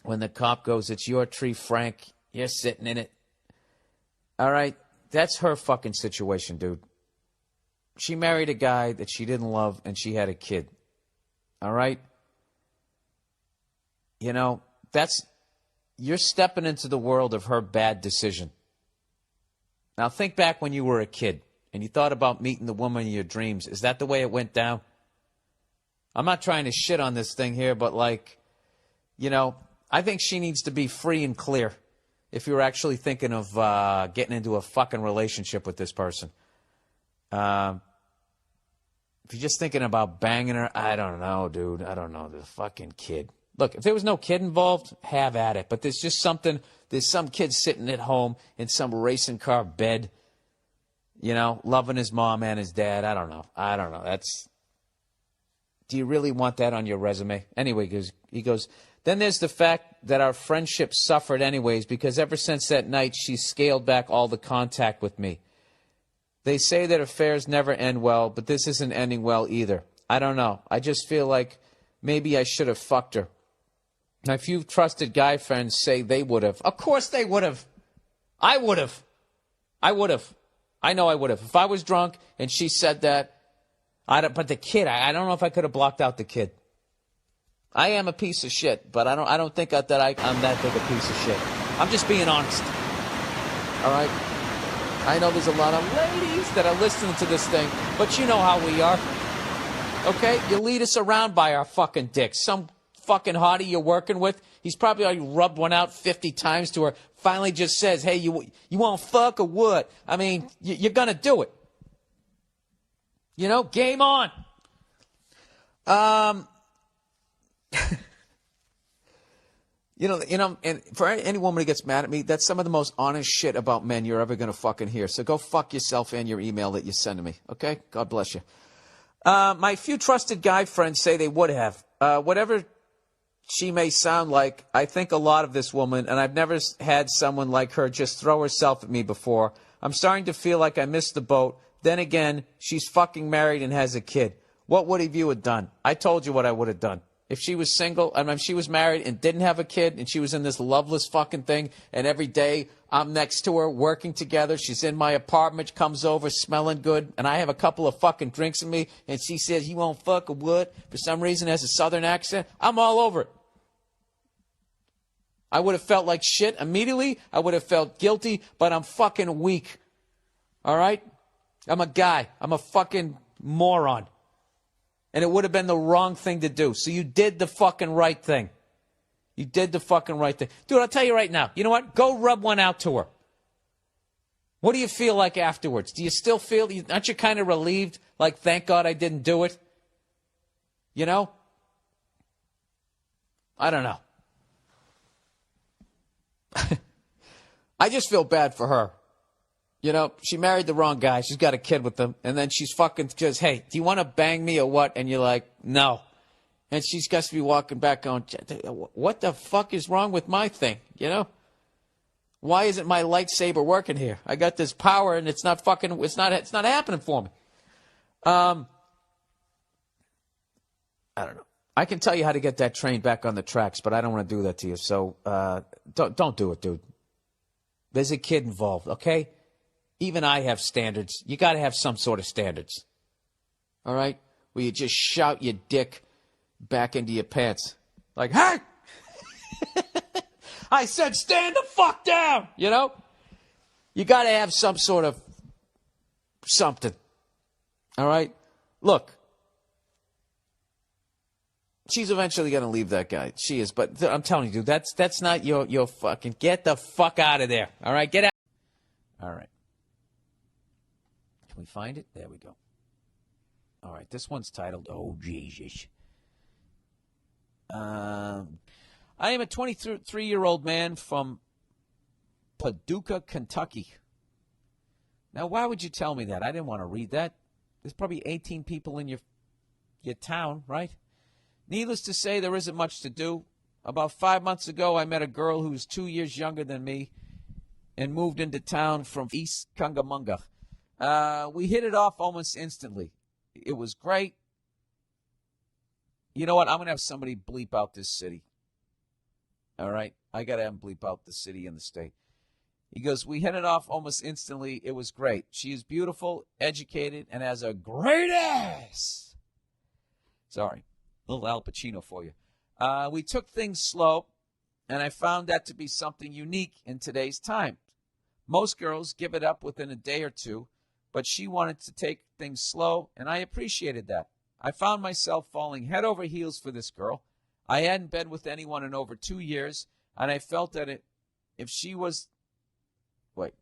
when the cop goes, "It's your tree, Frank. You're sitting in it." All right? That's her fucking situation, dude. She married a guy that she didn't love, and she had a kid. All right? You know, you're stepping into the world of her bad decision. Now, think back when you were a kid, and you thought about meeting the woman of your dreams. Is that the way it went down? I'm not trying to shit on this thing here, but like, you know, I think she needs to be free and clear if you're actually thinking of getting into a fucking relationship with this person. If you're just thinking about banging her, I don't know, dude. I don't know. The fucking kid. Look, if there was no kid involved, have at it. But there's some kid sitting at home in some racing car bed, you know, loving his mom and his dad. I don't know. Do you really want that on your resume? Anyway, he goes, then there's the fact that our friendship suffered anyways, because ever since that night, she scaled back all the contact with me. They say that affairs never end well, but this isn't ending well either. I don't know. I just feel like maybe I should have fucked her. My few trusted guy friends say they would have. Of course they would have. I would have. I know I would have. If I was drunk and she said that, but the kid, I don't know if I could have blocked out the kid. I am a piece of shit, but I don't think that I'm that big a piece of shit. I'm just being honest. All right? I know there's a lot of ladies that are listening to this thing, but you know how we are. Okay? You lead us around by our fucking dicks. Some fucking hottie you're working with, he's probably already rubbed one out 50 times to her, finally just says, hey, you want to fuck or what? I mean, you're going to do it. You know, game on. You know, and for any woman who gets mad at me, that's some of the most honest shit about men you're ever going to fucking hear. So go fuck yourself and your email that you send to me, okay? God bless you. My few trusted guy friends say they would have. Whatever she may sound like, I think a lot of this woman, and I've never had someone like her just throw herself at me before. I'm starting to feel like I missed the boat. Then again, she's fucking married and has a kid. What would have you done? I told you what I would have done. If she was single, if she was married and didn't have a kid and she was in this loveless fucking thing and every day I'm next to her working together, she's in my apartment, comes over smelling good, and I have a couple of fucking drinks in me and she says, you won't fuck or what? For some reason has a southern accent, I'm all over it. I would have felt like shit immediately. I would have felt guilty, but I'm fucking weak. All right? I'm a guy. I'm a fucking moron. And it would have been the wrong thing to do. So you did the fucking right thing. You did the fucking right thing. Dude, I'll tell you right now. You know what? Go rub one out to her. What do you feel like afterwards? Do you still feel, aren't you kind of relieved? Like, thank God I didn't do it? You know? I don't know. I just feel bad for her. You know, she married the wrong guy. She's got a kid with him. And then she's fucking just, hey, do you want to bang me or what? And you're like, no. And she's got to be walking back going, what the fuck is wrong with my thing? You know? Why isn't my lightsaber working here? I got this power and it's not happening for me. I don't know. I can tell you how to get that train back on the tracks, but I don't want to do that to you. So don't do it, dude. There's a kid involved, okay? Even I have standards. You got to have some sort of standards. All right? Where you just shout your dick back into your pants. Like, hey! I said stand the fuck down! You know? You got to have some sort of something. All right? Look. She's eventually going to leave that guy. She is. But I'm telling you, dude, that's not your fucking... Get the fuck out of there. All right? Get out. All right. Can we find it? There we go. All right. This one's titled, Oh, Jesus. I am a 23-year-old man from Paducah, Kentucky. Now, why would you tell me that? I didn't want to read that. There's probably 18 people in your town, right? Needless to say, there isn't much to do. About 5 months ago, I met a girl who's 2 years younger than me and moved into town from East Cungamunga. We hit it off almost instantly. It was great. You know what? I'm going to have somebody bleep out this city. All right? I got to have him bleep out the city and the state. He goes, we hit it off almost instantly. It was great. She is beautiful, educated, and has a great ass. Sorry. A little Al Pacino for you. We took things slow, and I found that to be something unique in today's time. Most girls give it up within a day or two, but she wanted to take things slow, and I appreciated that. I found myself falling head over heels for this girl. I hadn't been with anyone in over 2 years, and I felt that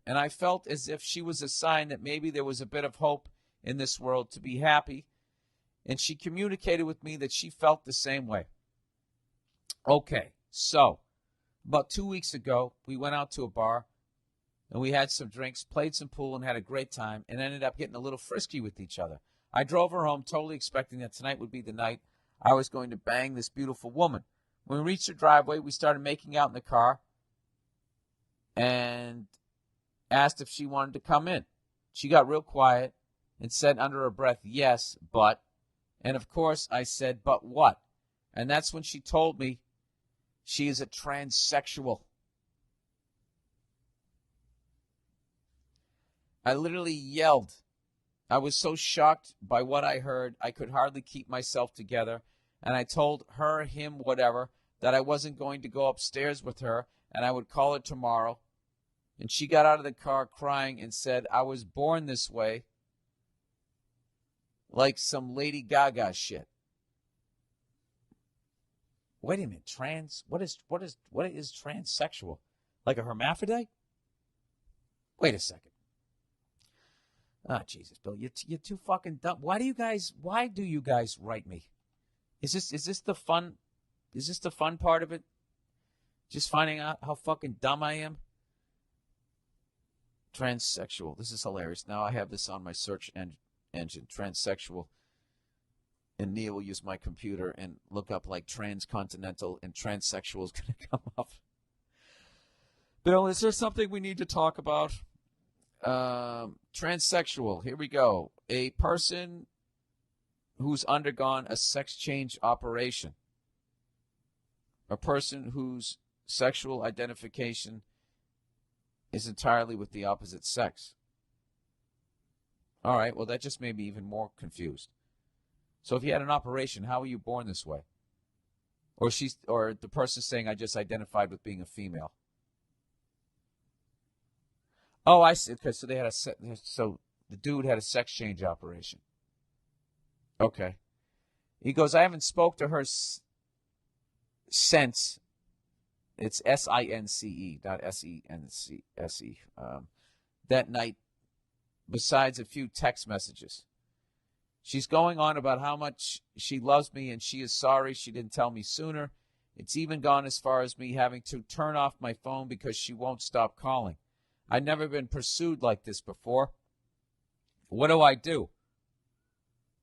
I felt as if she was a sign that maybe there was a bit of hope in this world to be happy, and she communicated with me that she felt the same way. Okay, so about 2 weeks ago, we went out to a bar, and we had some drinks, played some pool, and had a great time, and ended up getting a little frisky with each other. I drove her home, totally expecting that tonight would be the night I was going to bang this beautiful woman. When we reached her driveway, we started making out in the car and asked if she wanted to come in. She got real quiet and said under her breath, yes, but. And of course, I said, but what? And that's when she told me she is a transsexual. I literally yelled. I was so shocked by what I heard, I could hardly keep myself together. And I told her, him, whatever, that I wasn't going to go upstairs with her and I would call her tomorrow. And she got out of the car crying and said, I was born this way, like some Lady Gaga shit. Wait a minute, what is transsexual? Like a hermaphrodite? Wait a second. Ah, Jesus, Bill, you're too fucking dumb. Why do you guys write me? Is this the fun part of it? Just finding out how fucking dumb I am? Transsexual. This is hilarious. Now I have this on my search engine. Transsexual. And Neil will use my computer and look up like transcontinental, and transsexual is going to come up. Bill, is there something we need to talk about? Transsexual. Here we go. A person who's undergone a sex change operation. A person whose sexual identification is entirely with the opposite sex. All right, well, that just made me even more confused. So if you had an operation, how were you born this way? Or the person saying, I just identified with being a female. Oh, I see. Okay, so the dude had a sex change operation. Okay. He goes, I haven't spoke to her since. It's S-I-N-C-E, not S-E-N-C-S-E. That night, besides a few text messages. She's going on about how much she loves me and she is sorry she didn't tell me sooner. It's even gone as far as me having to turn off my phone because she won't stop calling. I've never been pursued like this before. What do I do?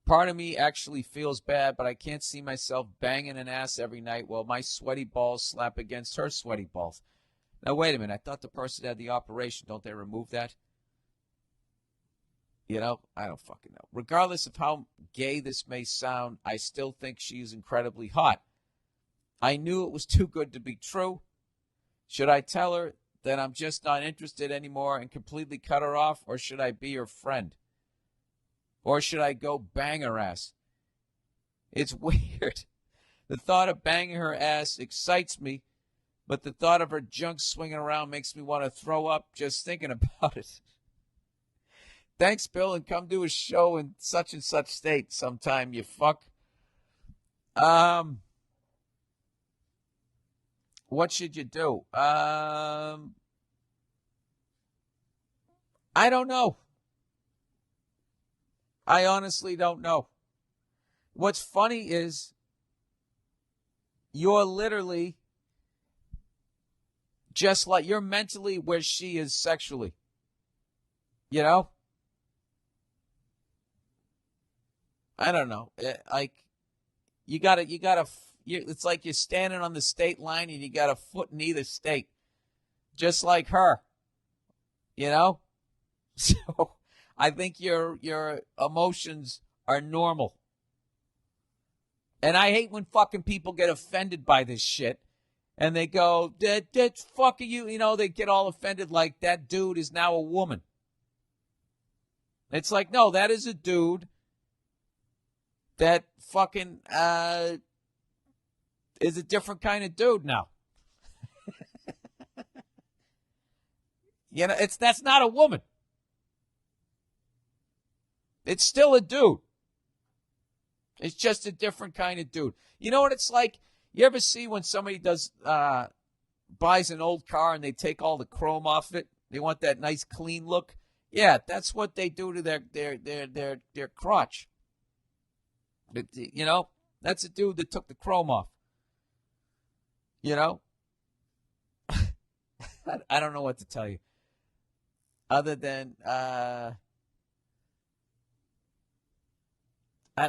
Part of me actually feels bad, but I can't see myself banging an ass every night while my sweaty balls slap against her sweaty balls. Now, wait a minute. I thought the person had the operation. Don't they remove that? You know, I don't fucking know. Regardless of how gay this may sound, I still think she's incredibly hot. I knew it was too good to be true. Should I tell her that I'm just not interested anymore and completely cut her off, or should I be her friend? Or should I go bang her ass? It's weird. The thought of banging her ass excites me, but the thought of her junk swinging around makes me want to throw up just thinking about it. Thanks, Bill, and come do a show in such and such state sometime, you fuck. What should you do? I don't know. I honestly don't know. What's funny is you're literally just like, you're mentally where she is sexually. You know? I don't know. It's like you're standing on the state line and you got a foot in either state. Just like her. You know? So I think your emotions are normal. And I hate when fucking people get offended by this shit. And they go, that fucking you. You know, they get all offended like that dude is now a woman. It's like, no, that is a dude that fucking is a different kind of dude now. You know, that's not a woman. It's still a dude. It's just a different kind of dude. You know what it's like? You ever see when somebody buys an old car and they take all the chrome off it? They want that nice clean look. Yeah, that's what they do to their crotch. You know, that's a dude that took the chrome off. You know, I don't know what to tell you, other than I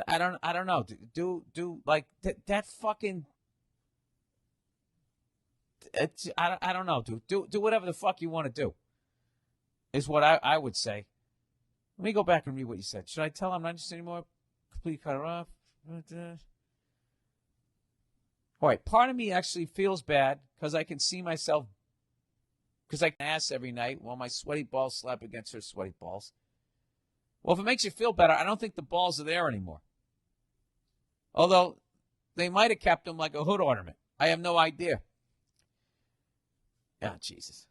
don't know. Do like that fucking. I don't know. Do whatever the fuck you want to do. Is what I would say. Let me go back and read what you said. Should I tell him not just anymore? Complete cut her off. All right. Part of me actually feels bad because I can see myself, because I can ass every night while my sweaty balls slap against her sweaty balls. Well, if it makes you feel better, I don't think the balls are there anymore. Although they might have kept them like a hood ornament. I have no idea. Ah, Jesus.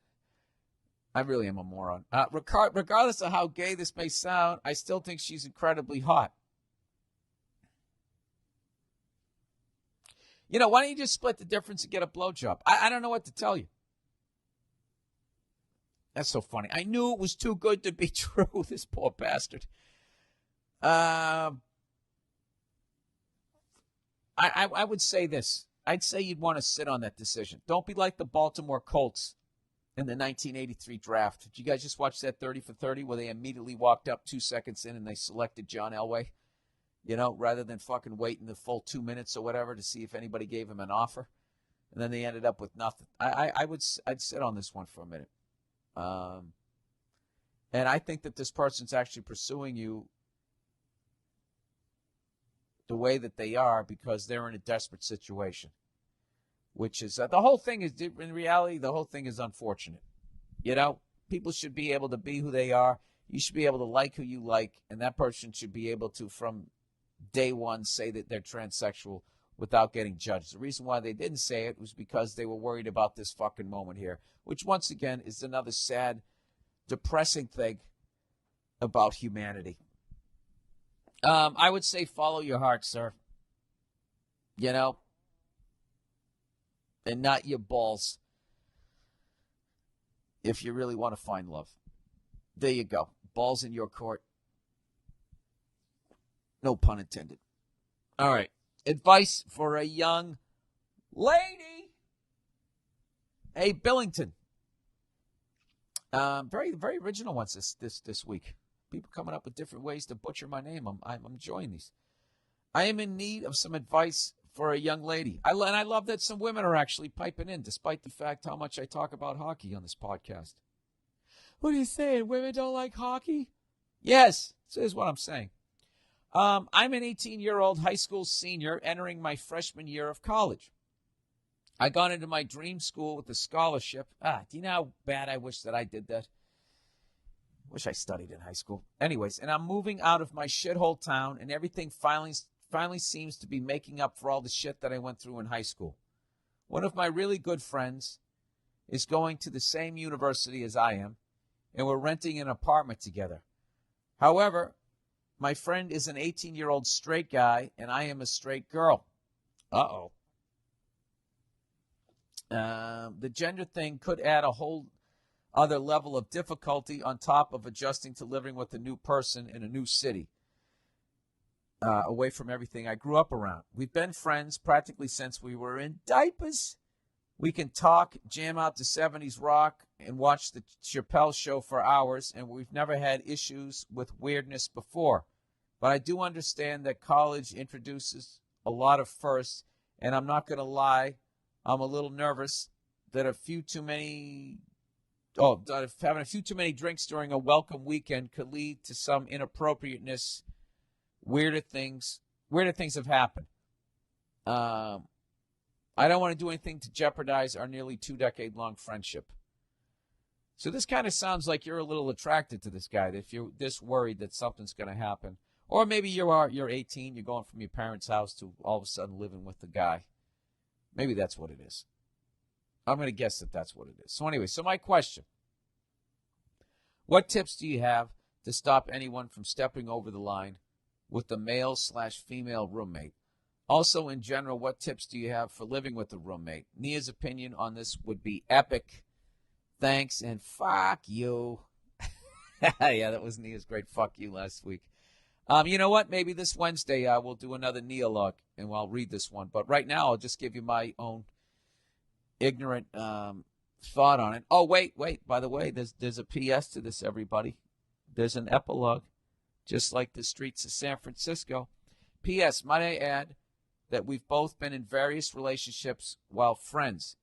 I really am a moron. Regardless of how gay this may sound, I still think she's incredibly hot. You know, why don't you just split the difference and get a blowjob? I don't know what to tell you. That's so funny. I knew it was too good to be true, this poor bastard. I would say this. I'd say you'd want to sit on that decision. Don't be like the Baltimore Colts in the 1983 draft. Did you guys just watch that 30 for 30 where they immediately walked up 2 seconds in and they selected John Elway? You know, rather than fucking waiting the full 2 minutes or whatever to see if anybody gave him an offer. And then they ended up with nothing. I'd sit on this one for a minute. And I think that this person's actually pursuing you the way that they are because they're in a desperate situation. Which is, the whole thing is, in reality, the whole thing is unfortunate. You know, people should be able to be who they are. You should be able to like who you like. And that person should be able to, from day one, say that they're transsexual without getting judged. The reason why they didn't say it was because they were worried about this fucking moment here. Which, once again, is another sad, depressing thing about humanity. I would say follow your heart, sir. You know? And not your balls. If you really want to find love. There you go. Balls in your court. No pun intended. All right. Advice for a young lady. Hey, Billington. Very, very original ones this week. People coming up with different ways to butcher my name. I'm enjoying these. I am in need of some advice for a young lady. And I love that some women are actually piping in, despite the fact how much I talk about hockey on this podcast. What are you saying? Women don't like hockey? Yes, this is what I'm saying. I'm an 18-year-old high school senior entering my freshman year of college. I got into my dream school with a scholarship. Do you know how bad I wish that I did that? Wish I studied in high school. Anyways, and I'm moving out of my shithole town, and everything finally seems to be making up for all the shit that I went through in high school. One of my really good friends is going to the same university as I am, and we're renting an apartment together. However, my friend is an 18-year-old straight guy, and I am a straight girl. Uh-oh. The gender thing could add a whole other level of difficulty on top of adjusting to living with a new person in a new city, away from everything I grew up around. We've been friends practically since we were in diapers. We can talk, jam out to 70s rock, and watch the Chappelle Show for hours, and we've never had issues with weirdness before. But I do understand that college introduces a lot of firsts, and I'm not going to lie, I'm a little nervous that having a few too many drinks during a welcome weekend could lead to some inappropriateness. Weirder things have happened. I don't want to do anything to jeopardize our nearly 2-decade-long friendship. So this kind of sounds like you're a little attracted to this guy, if you're this worried that something's going to happen. Or maybe you're 18, you're going from your parents' house to all of a sudden living with the guy. Maybe that's what it is. I'm going to guess that that's what it is. So anyway, so my question. What tips do you have to stop anyone from stepping over the line with the male/female roommate? Also, in general, what tips do you have for living with a roommate? Nia's opinion on this would be epic. Thanks, and fuck you. Yeah, that was Nia's great fuck you last week. You know what? Maybe this Wednesday we'll do another Nia log, and I'll read this one. But right now, I'll just give you my own ignorant thought on it. Oh, wait. By the way, there's a PS to this, everybody. There's an epilogue, just like the streets of San Francisco. PS, might I add that we've both been in various relationships while friends.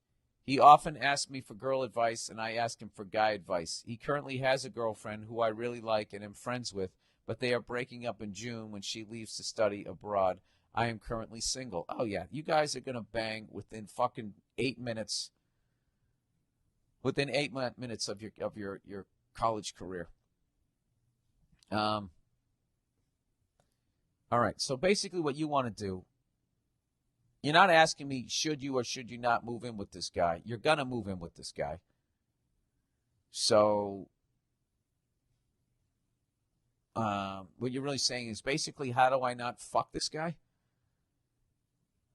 He often asks me for girl advice, and I ask him for guy advice. He currently has a girlfriend who I really like and am friends with, but they are breaking up in June when she leaves to study abroad. I am currently single. Oh, yeah, you guys are going to bang within fucking 8 minutes. Within 8 minutes of your college career. All right, so basically what you want to do, you're not asking me should you or should you not move in with this guy. You're going to move in with this guy. So what you're really saying is basically, how do I not fuck this guy?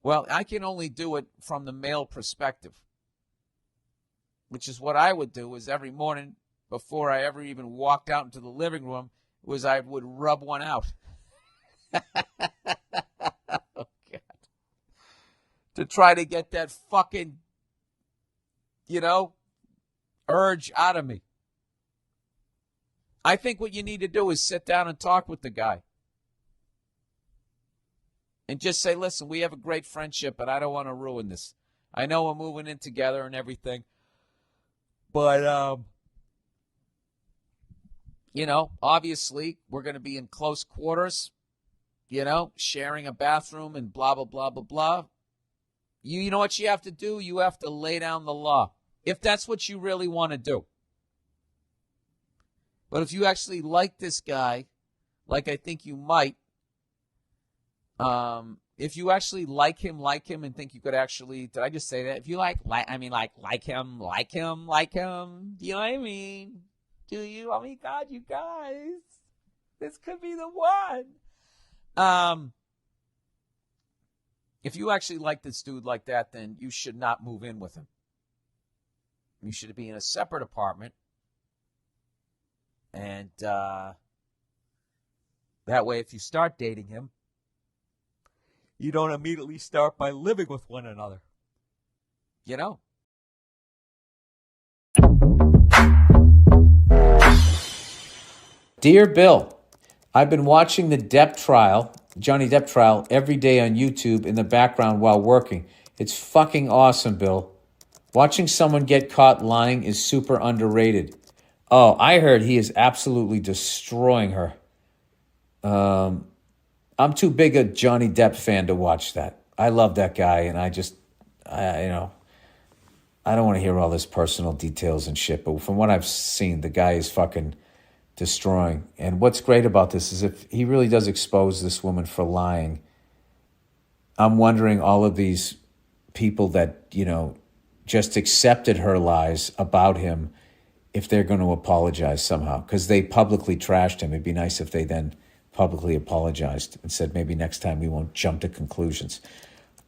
Well, I can only do it from the male perspective, which is what I would do is every morning before I ever even walked out into the living room was I would rub one out. Oh, God. To try to get that fucking, urge out of me. I think what you need to do is sit down and talk with the guy. And just say, listen, we have a great friendship, but I don't want to ruin this. I know we're moving in together and everything. But, obviously we're going to be in close quarters, sharing a bathroom and blah, blah, blah, blah, blah. You know what you have to do? You have to lay down the law. If that's what you really want to do. But if you actually like this guy, like I think you might, if you actually like him and think you could actually, did I just say that? If you like him, do you know what I mean? Do you? Oh my God, you guys, this could be the one. If you actually like this dude like that, then you should not move in with him. You should be in a separate apartment. And that way, if you start dating him, you don't immediately start by living with one another. Dear Bill, I've been watching the Johnny Depp trial, every day on YouTube in the background while working. It's fucking awesome, Bill. Watching someone get caught lying is super underrated. Oh, I heard he is absolutely destroying her. I'm too big a Johnny Depp fan to watch that. I love that guy, and I don't want to hear all this personal details and shit, but from what I've seen, the guy is fucking destroying. And what's great about this is if he really does expose this woman for lying, I'm wondering all of these people that, just accepted her lies about him, if they're going to apologize somehow, because they publicly trashed him. It'd be nice if they then publicly apologized and said, maybe next time we won't jump to conclusions.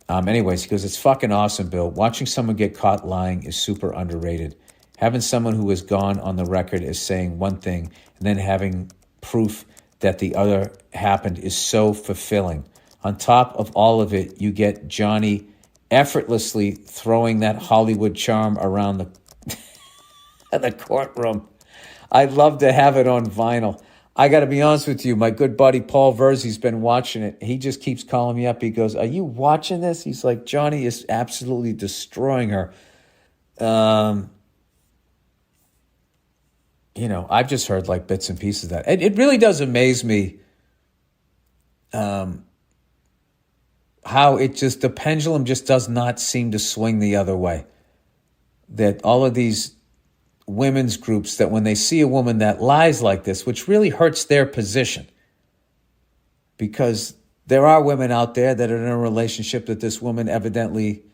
Anyways, he goes, it's fucking awesome, Bill. Watching someone get caught lying is super underrated. Having someone who has gone on the record as saying one thing and then having proof that the other happened is so fulfilling. On top of all of it, you get Johnny effortlessly throwing that Hollywood charm around the courtroom. I'd love to have it on vinyl. I got to be honest with you. My good buddy Paul Verzi's been watching it. He just keeps calling me up. He goes, are you watching this? He's like, Johnny is absolutely destroying her. I've just heard like bits and pieces of that. It really does amaze me how the pendulum just does not seem to swing the other way. That all of these women's groups, that when they see a woman that lies like this, which really hurts their position, because there are women out there that are in a relationship that this woman evidently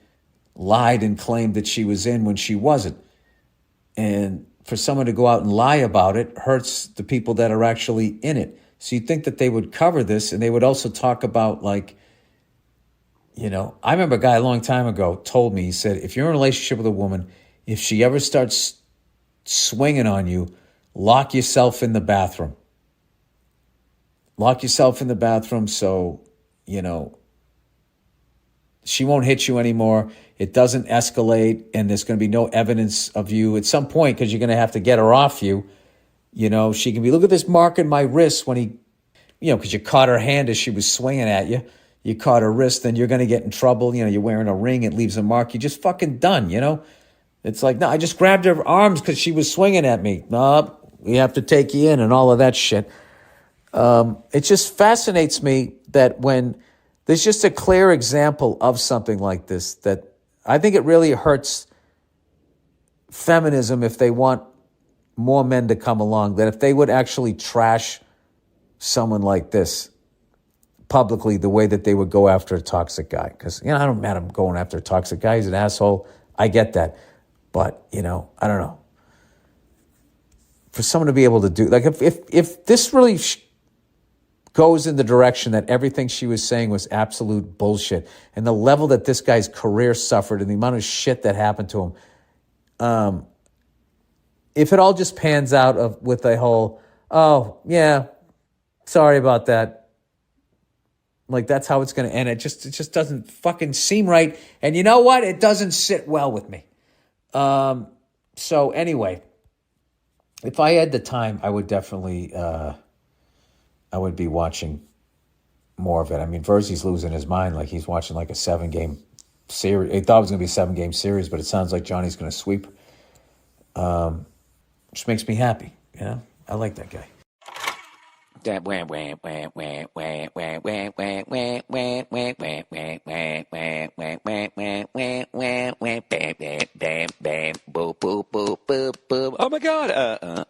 lied and claimed that she was in when she wasn't. And for someone to go out and lie about it hurts the people that are actually in it. So you'd think that they would cover this, and they would also talk about, like, you know, I remember a guy a long time ago told me, he said, if you're in a relationship with a woman, if she ever starts swinging on you, lock yourself in the bathroom. Lock yourself in the bathroom so, you know, she won't hit you anymore. It doesn't escalate, and there's going to be no evidence of you at some point, because you're going to have to get her off you. You know, she can be, look at this mark in my wrist when he, you know, because you caught her hand as she was swinging at you. You caught her wrist, then you're going to get in trouble. You know, you're wearing a ring, it leaves a mark. You're just fucking done, you know? It's like, no, I just grabbed her arms because she was swinging at me. No, we have to take you in and all of that shit. It just fascinates me that when there's just a clear example of something like this, that I think it really hurts feminism if they want more men to come along, that if they would actually trash someone like this publicly the way that they would go after a toxic guy. Because, you know, I don't matter him going after a toxic guy. He's an asshole. I get that. But, you know, I don't know. For someone to be able to do, like, if this really goes in the direction that everything she was saying was absolute bullshit, and the level that this guy's career suffered and the amount of shit that happened to him, if it all just pans out with a whole, oh, yeah, sorry about that, like that's how it's going to end. It just doesn't fucking seem right. And you know what? It doesn't sit well with me. So anyway, if I had the time, I would definitely, I would be watching more of it. I mean, Verzi's losing his mind. Like, he's watching like a 7-game series. He thought it was going to be a 7-game series, but it sounds like Johnny's going to sweep. Which makes me happy. You know, I like that guy. Oh my God!